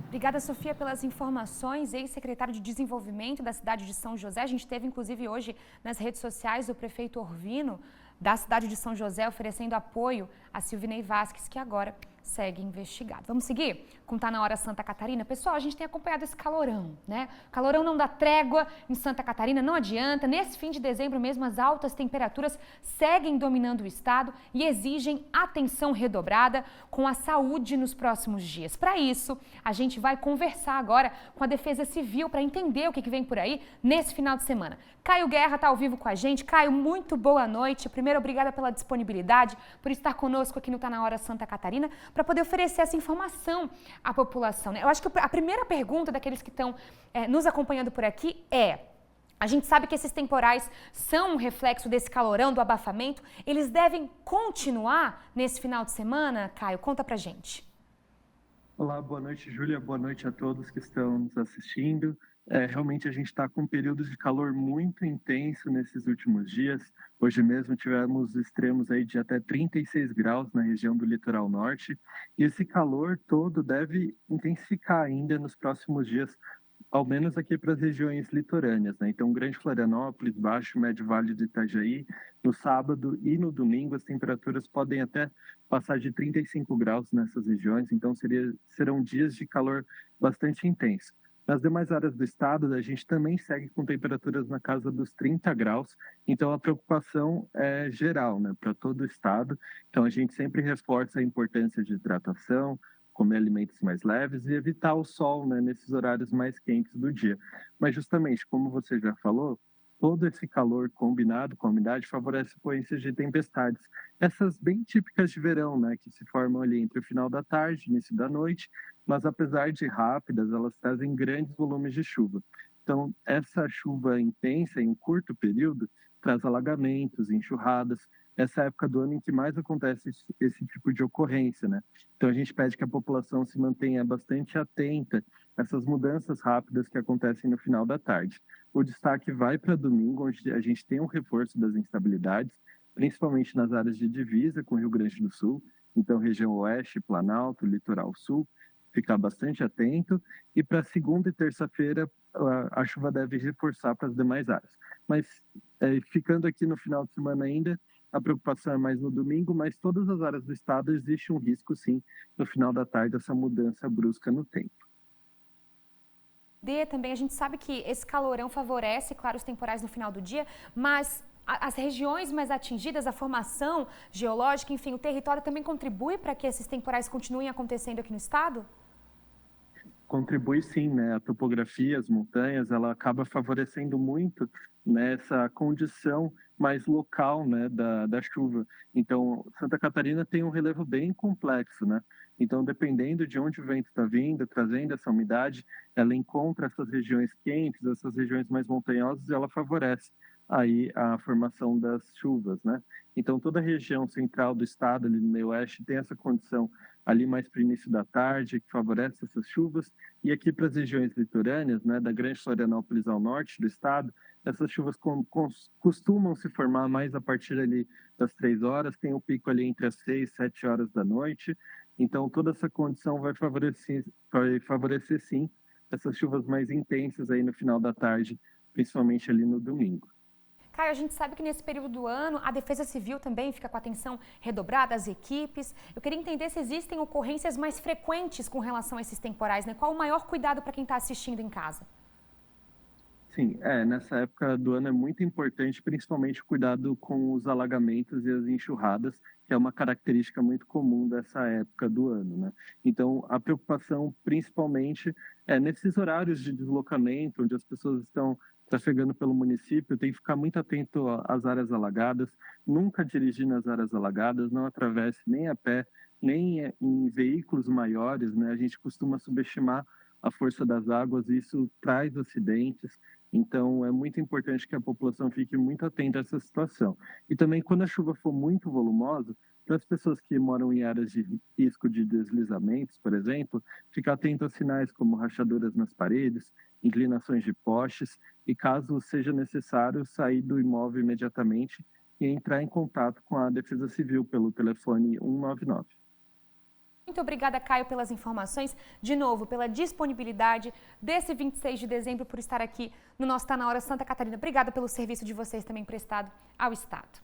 Obrigada, Sofia, pelas informações. Ex-secretário de Desenvolvimento da cidade de São José. A gente teve, inclusive, hoje nas redes sociais o prefeito Orvino, da cidade de São José, oferecendo apoio a Silvinei Vasquez, que agora segue investigado. Vamos seguir com Tá Na Hora Santa Catarina? Pessoal, a gente tem acompanhado esse calorão, né? O calorão não dá trégua em Santa Catarina, não adianta. Nesse fim de dezembro mesmo, as altas temperaturas seguem dominando o estado e exigem atenção redobrada com a saúde nos próximos dias. Para isso, a gente vai conversar agora com a Defesa Civil para entender o que vem por aí nesse final de semana. Caio Guerra está ao vivo com a gente. Caio, muito boa noite. Primeiro, obrigada pela disponibilidade, por estar conosco aqui no Tá Na Hora Santa Catarina, para poder oferecer essa informação à população, né? Eu acho que a primeira pergunta daqueles que estão nos acompanhando por aqui a gente sabe que esses temporais são um reflexo desse calorão, do abafamento. Eles devem continuar nesse final de semana? Caio, conta pra gente. Olá, boa noite, Júlia. Boa noite a todos que estão nos assistindo. Realmente a gente está com períodos de calor muito intenso nesses últimos dias. Hoje mesmo tivemos extremos aí de até 36 graus na região do litoral norte. E esse calor todo deve intensificar ainda nos próximos dias, ao menos aqui para as regiões litorâneas, né? Então, Grande Florianópolis, Baixo e Médio Vale do Itajaí, no sábado e no domingo as temperaturas podem até passar de 35 graus nessas regiões, então serão dias de calor bastante intenso. Nas demais áreas do estado, a gente também segue com temperaturas na casa dos 30 graus, então a preocupação é geral, né, para todo o estado. Então a gente sempre reforça a importância de hidratação, comer alimentos mais leves e evitar o sol, né, nesses horários mais quentes do dia. Mas justamente, como você já falou, todo esse calor combinado com a umidade favorece ocorrências de tempestades. Essas bem típicas de verão, né, que se formam ali entre o final da tarde e início da noite, mas apesar de rápidas, elas trazem grandes volumes de chuva. Então, essa chuva intensa em curto período traz alagamentos, enxurradas, essa época do ano em que mais acontece esse tipo de ocorrência, né? Então, a gente pede que a população se mantenha bastante atenta a essas mudanças rápidas que acontecem no final da tarde. O destaque vai para domingo, onde a gente tem um reforço das instabilidades, principalmente nas áreas de divisa com o Rio Grande do Sul, então região oeste, Planalto, litoral sul, ficar bastante atento. E para segunda e terça-feira, a chuva deve reforçar para as demais áreas. Mas ficando aqui no final de semana ainda, a preocupação é mais no domingo, mas todas as áreas do estado existe um risco, sim, no final da tarde, dessa mudança brusca no tempo. Também a gente sabe que esse calorão favorece, claro, os temporais no final do dia, mas as regiões mais atingidas, a formação geológica, enfim, o território também contribui para que esses temporais continuem acontecendo aqui no estado? Contribui sim, né? A topografia, as montanhas, ela acaba favorecendo muito nessa condição mais local, né, da chuva. Então, Santa Catarina tem um relevo bem complexo, né? Então, dependendo de onde o vento está vindo, trazendo essa umidade, ela encontra essas regiões quentes, essas regiões mais montanhosas, e ela favorece aí a formação das chuvas, né? Então, toda a região central do estado, ali no meio oeste, tem essa condição ali mais para o início da tarde, que favorece essas chuvas. E aqui para as regiões litorâneas, né, da Grande Florianópolis ao norte do estado, essas chuvas costumam se formar mais a partir ali das 3 horas, tem um pico ali entre as 6 e 7 horas da noite. Então, toda essa condição vai favorecer sim essas chuvas mais intensas aí no final da tarde, principalmente ali no domingo. Caio, a gente sabe que nesse período do ano a Defesa Civil também fica com atenção redobrada, as equipes. Eu queria entender se existem ocorrências mais frequentes com relação a esses temporais, né? Qual o maior cuidado para quem está assistindo em casa? Sim, nessa época do ano é muito importante, principalmente o cuidado com os alagamentos e as enxurradas, que é uma característica muito comum dessa época do ano, né? Então, a preocupação principalmente é nesses horários de deslocamento, onde as pessoas estão trafegando pelo município, tem que ficar muito atento às áreas alagadas, nunca dirigir nas áreas alagadas, não atravesse nem a pé, nem em veículos maiores, né? A gente costuma subestimar a força das águas e isso traz acidentes. Então, é muito importante que a população fique muito atenta a essa situação. E também, quando a chuva for muito volumosa, para as pessoas que moram em áreas de risco de deslizamentos, por exemplo, ficar atento a sinais como rachaduras nas paredes, inclinações de postes e, caso seja necessário, sair do imóvel imediatamente e entrar em contato com a Defesa Civil pelo telefone 199. Muito obrigada, Caio, pelas informações, de novo, pela disponibilidade desse 26 de dezembro, por estar aqui no nosso Tá Na Hora Santa Catarina. Obrigada pelo serviço de vocês também prestado ao Estado.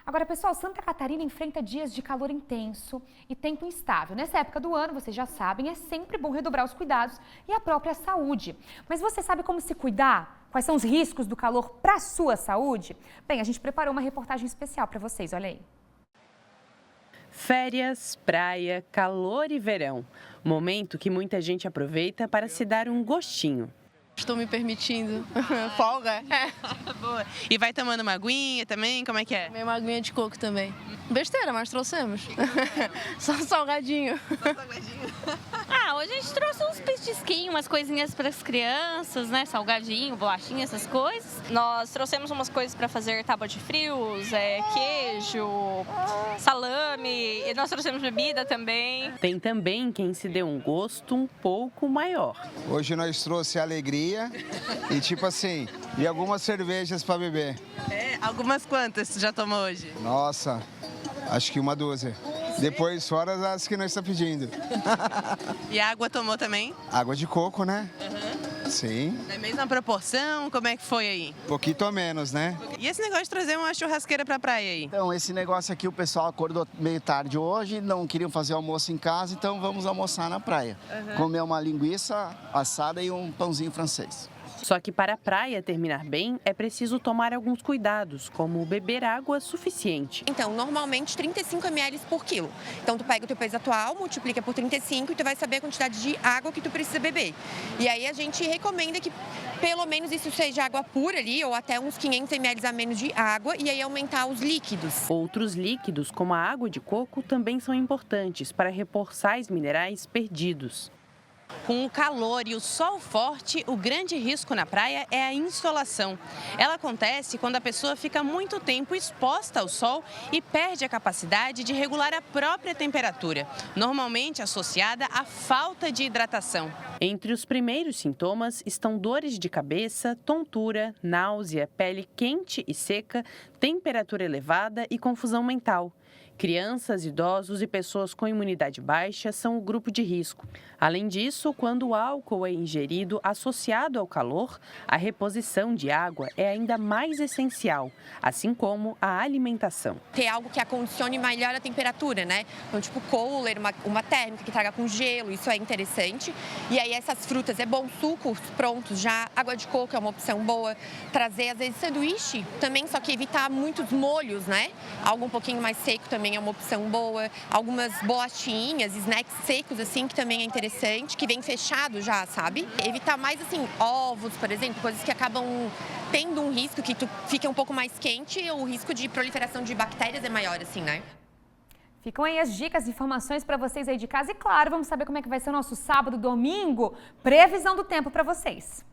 Agora, pessoal, Santa Catarina enfrenta dias de calor intenso e tempo instável. Nessa época do ano, vocês já sabem, é sempre bom redobrar os cuidados e a própria saúde. Mas você sabe como se cuidar? Quais são os riscos do calor para a sua saúde? Bem, a gente preparou uma reportagem especial para vocês, olha aí. Férias, praia, calor e verão. Momento que muita gente aproveita para se dar um gostinho. Estou me permitindo. Folga? Boa. E vai tomando uma aguinha também? Como é que é? Tomei uma aguinha de coco também. Besteira, mas trouxemos. Só salgadinho. Só salgadinho. Hoje a gente trouxe uns petisquinhos, umas coisinhas para as crianças, né? Salgadinho, bolachinha, essas coisas. Nós trouxemos umas coisas para fazer tábua de frios, queijo, salame, e nós trouxemos bebida também. Tem também quem se deu um gosto um pouco maior. Hoje nós trouxe alegria e tipo assim, e algumas cervejas para beber. Algumas quantas você já tomou hoje? Nossa, acho que 12. Depois fora as que nós estamos pedindo. E a água tomou também? Água de coco, né? Sim. Na mesma proporção, como é que foi aí? Pouquinho menos, né? E esse negócio de trazer uma churrasqueira pra praia aí? Então, esse negócio aqui, o pessoal acordou meio tarde hoje, não queriam fazer almoço em casa, então vamos almoçar na praia. Comer uma linguiça assada e um pãozinho francês. Só que para a praia terminar bem, é preciso tomar alguns cuidados, como beber água suficiente. Então, normalmente 35 ml por quilo. Então, tu pega o teu peso atual, multiplica por 35 e tu vai saber a quantidade de água que tu precisa beber. E aí a gente recomenda que pelo menos isso seja água pura ali, ou até uns 500 ml a menos de água, e aí aumentar os líquidos. Outros líquidos, como a água de coco, também são importantes para repor sais minerais perdidos. Com o calor e o sol forte, o grande risco na praia é a insolação. Ela acontece quando a pessoa fica muito tempo exposta ao sol e perde a capacidade de regular a própria temperatura, normalmente associada à falta de hidratação. Entre os primeiros sintomas estão dores de cabeça, tontura, náusea, pele quente e seca, temperatura elevada e confusão mental. Crianças, idosos e pessoas com imunidade baixa são o grupo de risco. Além disso, quando o álcool é ingerido associado ao calor, a reposição de água é ainda mais essencial, assim como a alimentação. Ter algo que acondicione melhor a temperatura, né? Então, tipo cooler, uma térmica que traga com gelo, isso é interessante. E aí essas frutas, é bom, sucos prontos já, água de coco é uma opção boa. Trazer, às vezes, sanduíche também, só que evitar muitos molhos, né? Algo um pouquinho mais seco também é uma opção boa. Algumas bolachinhas, snacks secos, assim, que também é interessante, que vem fechado já, sabe? Evitar mais, assim, ovos, por exemplo, coisas que acabam tendo um risco que tu fica um pouco mais quente, o risco de proliferação de bactérias é maior, assim, né? Ficam aí as dicas e informações para vocês aí de casa. E claro, vamos saber como é que vai ser o nosso sábado, domingo. Previsão do tempo para vocês.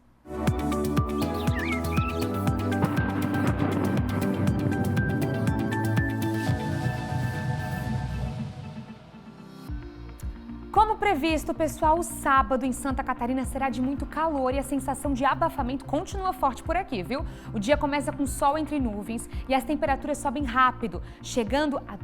Como previsto, pessoal, o sábado em Santa Catarina será de muito calor e a sensação de abafamento continua forte por aqui, viu? O dia começa com sol entre nuvens e as temperaturas sobem rápido, chegando a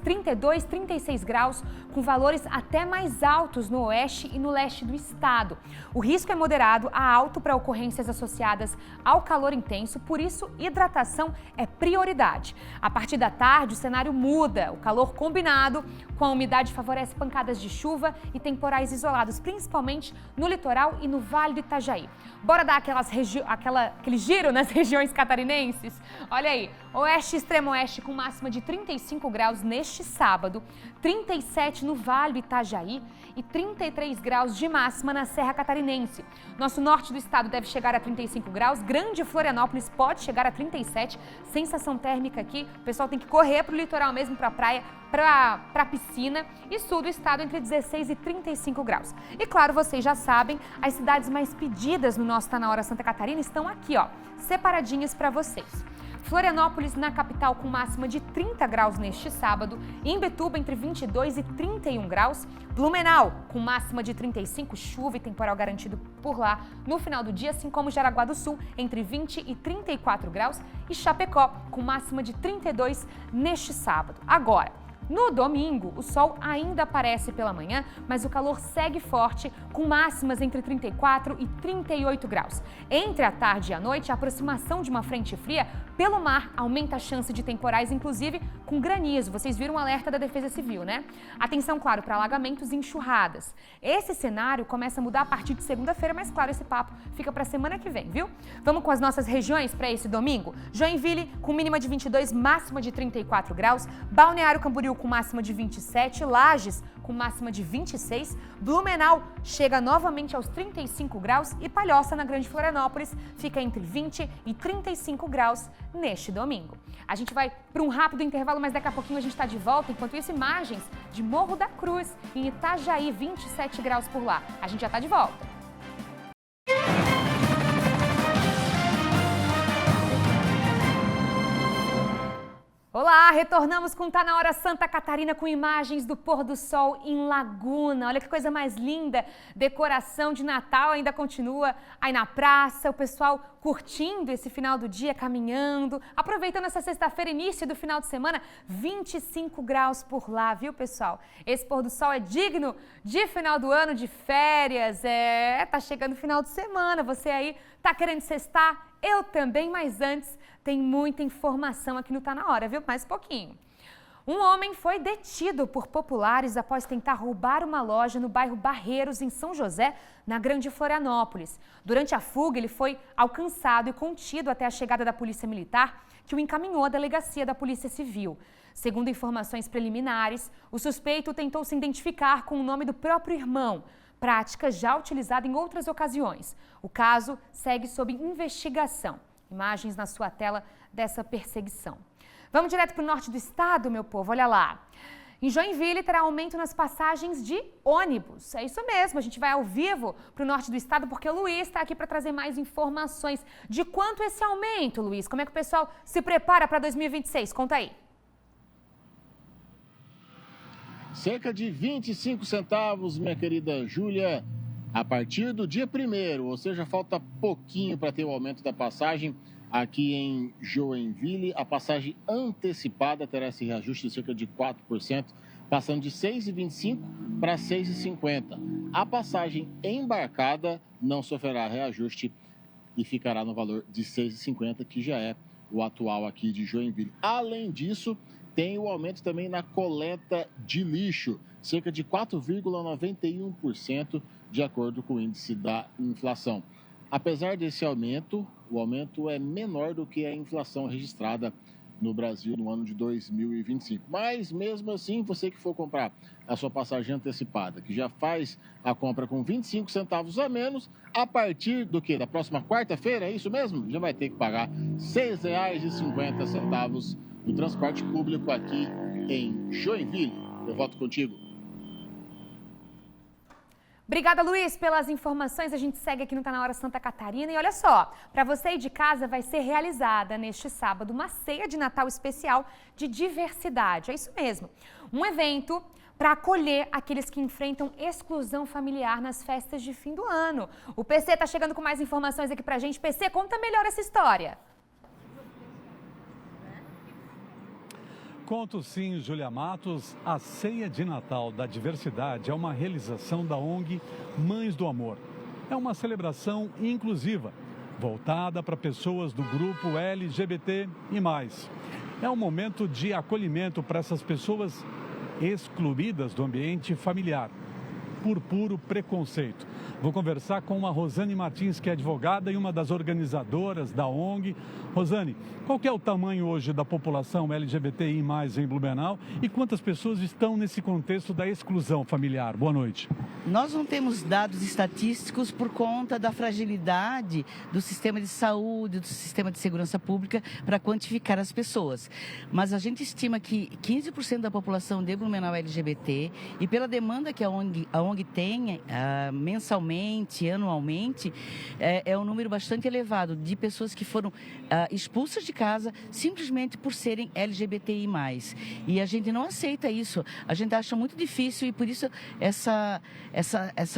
32, 36 graus, com valores até mais altos no oeste e no leste do estado. O risco é moderado a alto para ocorrências associadas ao calor intenso, por isso hidratação é prioridade. A partir da tarde, o cenário muda, o calor combinado com a umidade favorece pancadas de chuva e temporais isolados, principalmente no litoral e no Vale do Itajaí. Bora dar aquele giro nas regiões catarinenses? Olha aí, oeste e extremo oeste com máxima de 35 graus neste sábado, 37 no Vale do Itajaí e 33 graus de máxima na Serra Catarinense. Nosso norte do estado deve chegar a 35 graus, Grande Florianópolis pode chegar a 37, sensação térmica aqui, o pessoal tem que correr para o litoral mesmo, para a praia, para a piscina, e sul do estado entre 16 e 35 graus. E claro, vocês já sabem, as cidades mais pedidas no nosso Tá Na Hora Santa Catarina estão aqui, ó, separadinhas para vocês. Florianópolis na capital com máxima de 30 graus neste sábado, Imbituba entre 22 e 31 graus, Blumenau com máxima de 35, chuva e temporal garantido por lá no final do dia, assim como Jaraguá do Sul entre 20 e 34 graus e Chapecó com máxima de 32 neste sábado. Agora, no domingo, o sol ainda aparece pela manhã, mas o calor segue forte, com máximas entre 34 e 38 graus. Entre a tarde e a noite, a aproximação de uma frente fria pelo mar aumenta a chance de temporais, inclusive com granizo. Vocês viram o alerta da Defesa Civil, né? Atenção, claro, para alagamentos e enxurradas. Esse cenário começa a mudar a partir de segunda-feira, mas claro, esse papo fica para a semana que vem, viu? Vamos com as nossas regiões para esse domingo? Joinville com mínima de 22, máxima de 34 graus, Balneário Camboriú com máxima de 27, Lages com máxima de 26, Blumenau chega novamente aos 35 graus e Palhoça, na Grande Florianópolis, fica entre 20 e 35 graus neste domingo. A gente vai para um rápido intervalo, mas daqui a pouquinho a gente está de volta. Enquanto isso, imagens de Morro da Cruz, em Itajaí, 27 graus por lá. A gente já está de volta. Olá, retornamos com Tá na Hora Santa Catarina com imagens do pôr do sol em Laguna. Olha que coisa mais linda, decoração de Natal ainda continua aí na praça, o pessoal curtindo esse final do dia, caminhando, aproveitando essa sexta-feira, início do final de semana, 25 graus por lá, viu, pessoal? Esse pôr do sol é digno de final do ano, de férias, tá chegando o final de semana, você aí tá querendo sextar? Eu também, mas antes tem muita informação aqui no Tá na Hora, viu? Mais pouquinho. Um homem foi detido por populares após tentar roubar uma loja no bairro Barreiros, em São José, na Grande Florianópolis. Durante a fuga, ele foi alcançado e contido até a chegada da Polícia Militar, que o encaminhou à delegacia da Polícia Civil. Segundo informações preliminares, o suspeito tentou se identificar com o nome do próprio irmão, prática já utilizada em outras ocasiões. O caso segue sob investigação. Imagens na sua tela dessa perseguição. Vamos direto para o norte do estado, meu povo, olha lá. Em Joinville terá aumento nas passagens de ônibus. É isso mesmo, a gente vai ao vivo para o norte do estado porque o Luiz está aqui para trazer mais informações de quanto esse aumento, Luiz. Como é que o pessoal se prepara para 2026? Conta aí. Cerca de 25 centavos, minha querida Júlia, a partir do dia 1º, ou seja, falta pouquinho para ter o aumento da passagem aqui em Joinville. A passagem antecipada terá esse reajuste de cerca de 4%, passando de R$ 6,25 para R$ 6,50. A passagem embarcada não sofrerá reajuste e ficará no valor de R$ 6,50, que já é o atual aqui de Joinville. Além disso, tem o aumento também na coleta de lixo, cerca de 4,91%, de acordo com o índice da inflação. Apesar desse aumento, o aumento é menor do que a inflação registrada no Brasil no ano de 2025. Mas, mesmo assim, você que for comprar a sua passagem antecipada, que já faz a compra com 25 centavos a menos, a partir do quê? Da próxima quarta-feira, é isso mesmo? Já vai ter que pagar R$ 6,50 no transporte público aqui em Joinville. Eu volto contigo. Obrigada, Luiz, pelas informações. A gente segue aqui no Tá na Hora Santa Catarina. E olha só, para você aí de casa vai ser realizada neste sábado uma ceia de Natal especial de diversidade. É isso mesmo. Um evento para acolher aqueles que enfrentam exclusão familiar nas festas de fim do ano. O PC está chegando com mais informações aqui pra gente. PC, conta melhor essa história. Conto sim, Júlia Matos. A Ceia de Natal da Diversidade é uma realização da ONG Mães do Amor. É uma celebração inclusiva, voltada para pessoas do grupo LGBT e mais. É um momento de acolhimento para essas pessoas excluídas do ambiente familiar, por puro preconceito. Vou conversar com a Rosane Martins, que é advogada e uma das organizadoras da ONG. Rosane, qual que é o tamanho hoje da população LGBTI+, em Blumenau e quantas pessoas estão nesse contexto da exclusão familiar? Boa noite. Nós não temos dados estatísticos por conta da fragilidade do sistema de saúde, do sistema de segurança pública para quantificar as pessoas. Mas a gente estima que 15% da população de Blumenau é LGBT e pela demanda que a ONG tem mensalmente, anualmente, é um número bastante elevado de pessoas que foram expulsas de casa simplesmente por serem LGBTI+. E a gente não aceita isso, a gente acha muito difícil e por isso essa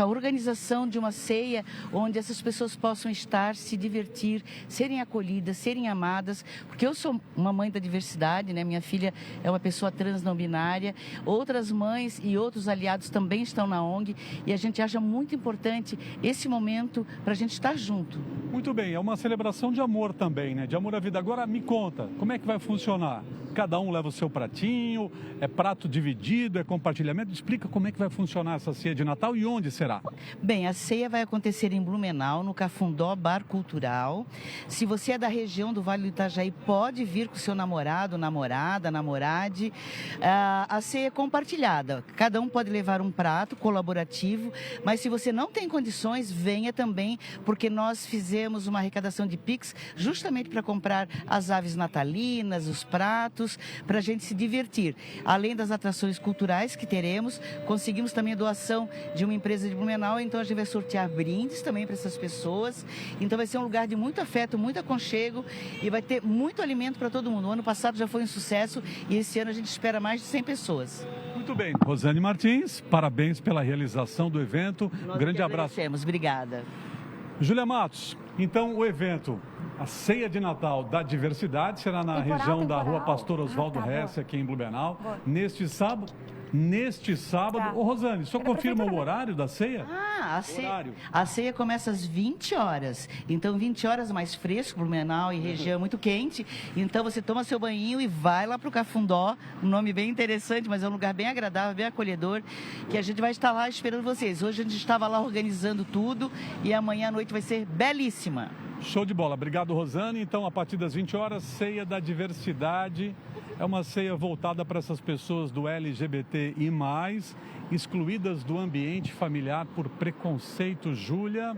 organização de uma ceia onde essas pessoas possam estar, se divertir, serem acolhidas, serem amadas, porque eu sou uma mãe da diversidade, né? Minha filha é uma pessoa trans não binária, outras mães e outros aliados também estão na ONG e a gente acha muito importante esse momento para a gente estar junto. Muito bem, é uma celebração de amor também, né? De amor à vida. Agora me conta, como é que vai funcionar? Cada um leva o seu pratinho, é prato dividido, é compartilhamento? Explica como é que vai funcionar essa ceia de Natal e onde será? Bem, a ceia vai acontecer em Blumenau, no Cafundó Bar Cultural. Se você é da região do Vale do Itajaí, pode vir com seu namorado, namorada, namorade. A ceia é compartilhada. Cada um pode levar um prato colaborativo, mas se você não tem condições, venha também, porque nós fizemos uma arrecadação de Pix justamente para comprar as aves natalinas, os pratos. eventos para a gente se divertir. Além das atrações culturais que teremos, conseguimos também a doação de uma empresa de Blumenau, então a gente vai sortear brindes também para essas pessoas. Então vai ser um lugar de muito afeto, muito aconchego e vai ter muito alimento para todo mundo. O ano passado já foi um sucesso e esse ano a gente espera mais de 100 pessoas. Muito bem, Rosane Martins, parabéns pela realização do evento. Nós Grande abraço. Obrigada. Júlia Matos, então o evento, a Ceia de Natal da Diversidade, será na região da Rua Pastor Oswaldo Hesse, aqui em Blumenau, neste sábado. Tá. Ô Rosane, só confirma o horário da ceia? A ceia começa às 20 horas. Então, 20 horas mais fresco, Blumenau e região muito quente. Então, você toma seu banho e vai lá para o Cafundó. Um nome bem interessante, mas é um lugar bem agradável, bem acolhedor, que a gente vai estar lá esperando vocês. Hoje a gente estava lá organizando tudo e amanhã à noite vai ser belíssima. Show de bola. Obrigado, Rosane. Então, a partir das 20 horas, Ceia da Diversidade. É uma ceia voltada para essas pessoas do LGBTI+, excluídas do ambiente familiar por preconceito. Júlia,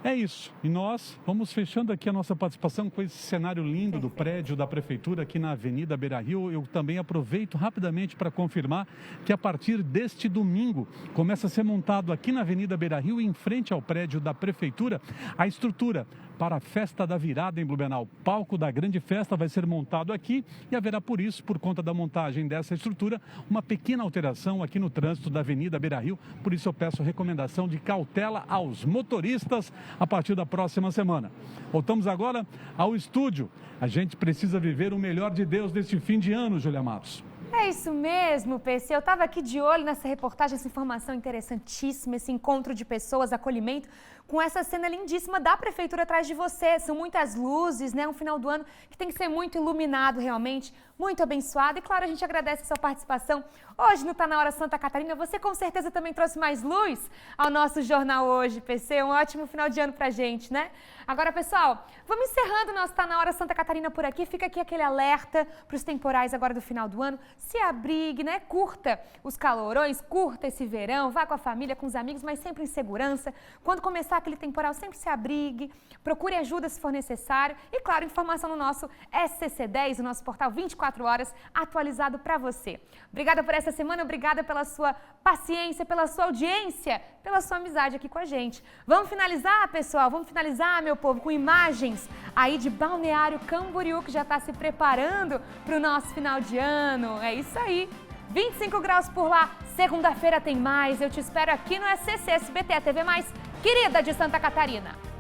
é isso. E nós vamos fechando aqui a nossa participação com esse cenário lindo do prédio da Prefeitura aqui na Avenida Beira-Rio. Eu também aproveito rapidamente para confirmar que a partir deste domingo começa a ser montado aqui na Avenida Beira-Rio, em frente ao prédio da Prefeitura, a estrutura para a Festa da Virada em Blumenau. O palco da grande festa vai ser montado aqui e haverá, por isso, por conta da montagem dessa estrutura, uma pequena alteração aqui no trânsito da Avenida Beira-Rio. Por isso eu peço recomendação de cautela aos motoristas a partir da próxima semana. Voltamos agora ao estúdio. A gente precisa viver o melhor de Deus neste fim de ano, Júlia Matos. É isso mesmo, PC. Eu estava aqui de olho nessa reportagem, essa informação interessantíssima, esse encontro de pessoas, acolhimento, com essa cena lindíssima da Prefeitura atrás de você. São muitas luzes, né? Um final do ano que tem que ser muito iluminado realmente, muito abençoado. E claro, a gente agradece a sua participação hoje no Tá Na Hora Santa Catarina. Você com certeza também trouxe mais luz ao nosso jornal hoje, PC. Um ótimo final de ano pra gente, né? Agora, pessoal, vamos encerrando o nosso Tá Na Hora Santa Catarina por aqui. Fica aqui aquele alerta para os temporais agora do final do ano. Se abrigue, né? Curta os calorões, curta esse verão, vá com a família, com os amigos, mas sempre em segurança. Quando começar aquele temporal, sempre se abrigue, procure ajuda se for necessário. E, claro, informação no nosso SCC10, o nosso portal 24 horas, atualizado para você. Obrigada por essa semana, obrigada pela sua paciência, pela sua audiência, pela sua amizade aqui com a gente. Vamos finalizar, pessoal? Vamos finalizar, meu povo, com imagens aí de Balneário Camboriú, que já está se preparando para o nosso final de ano. É isso aí. 25 graus por lá. Segunda-feira tem mais. Eu te espero aqui no SCC SBT, a TV mais querida de Santa Catarina.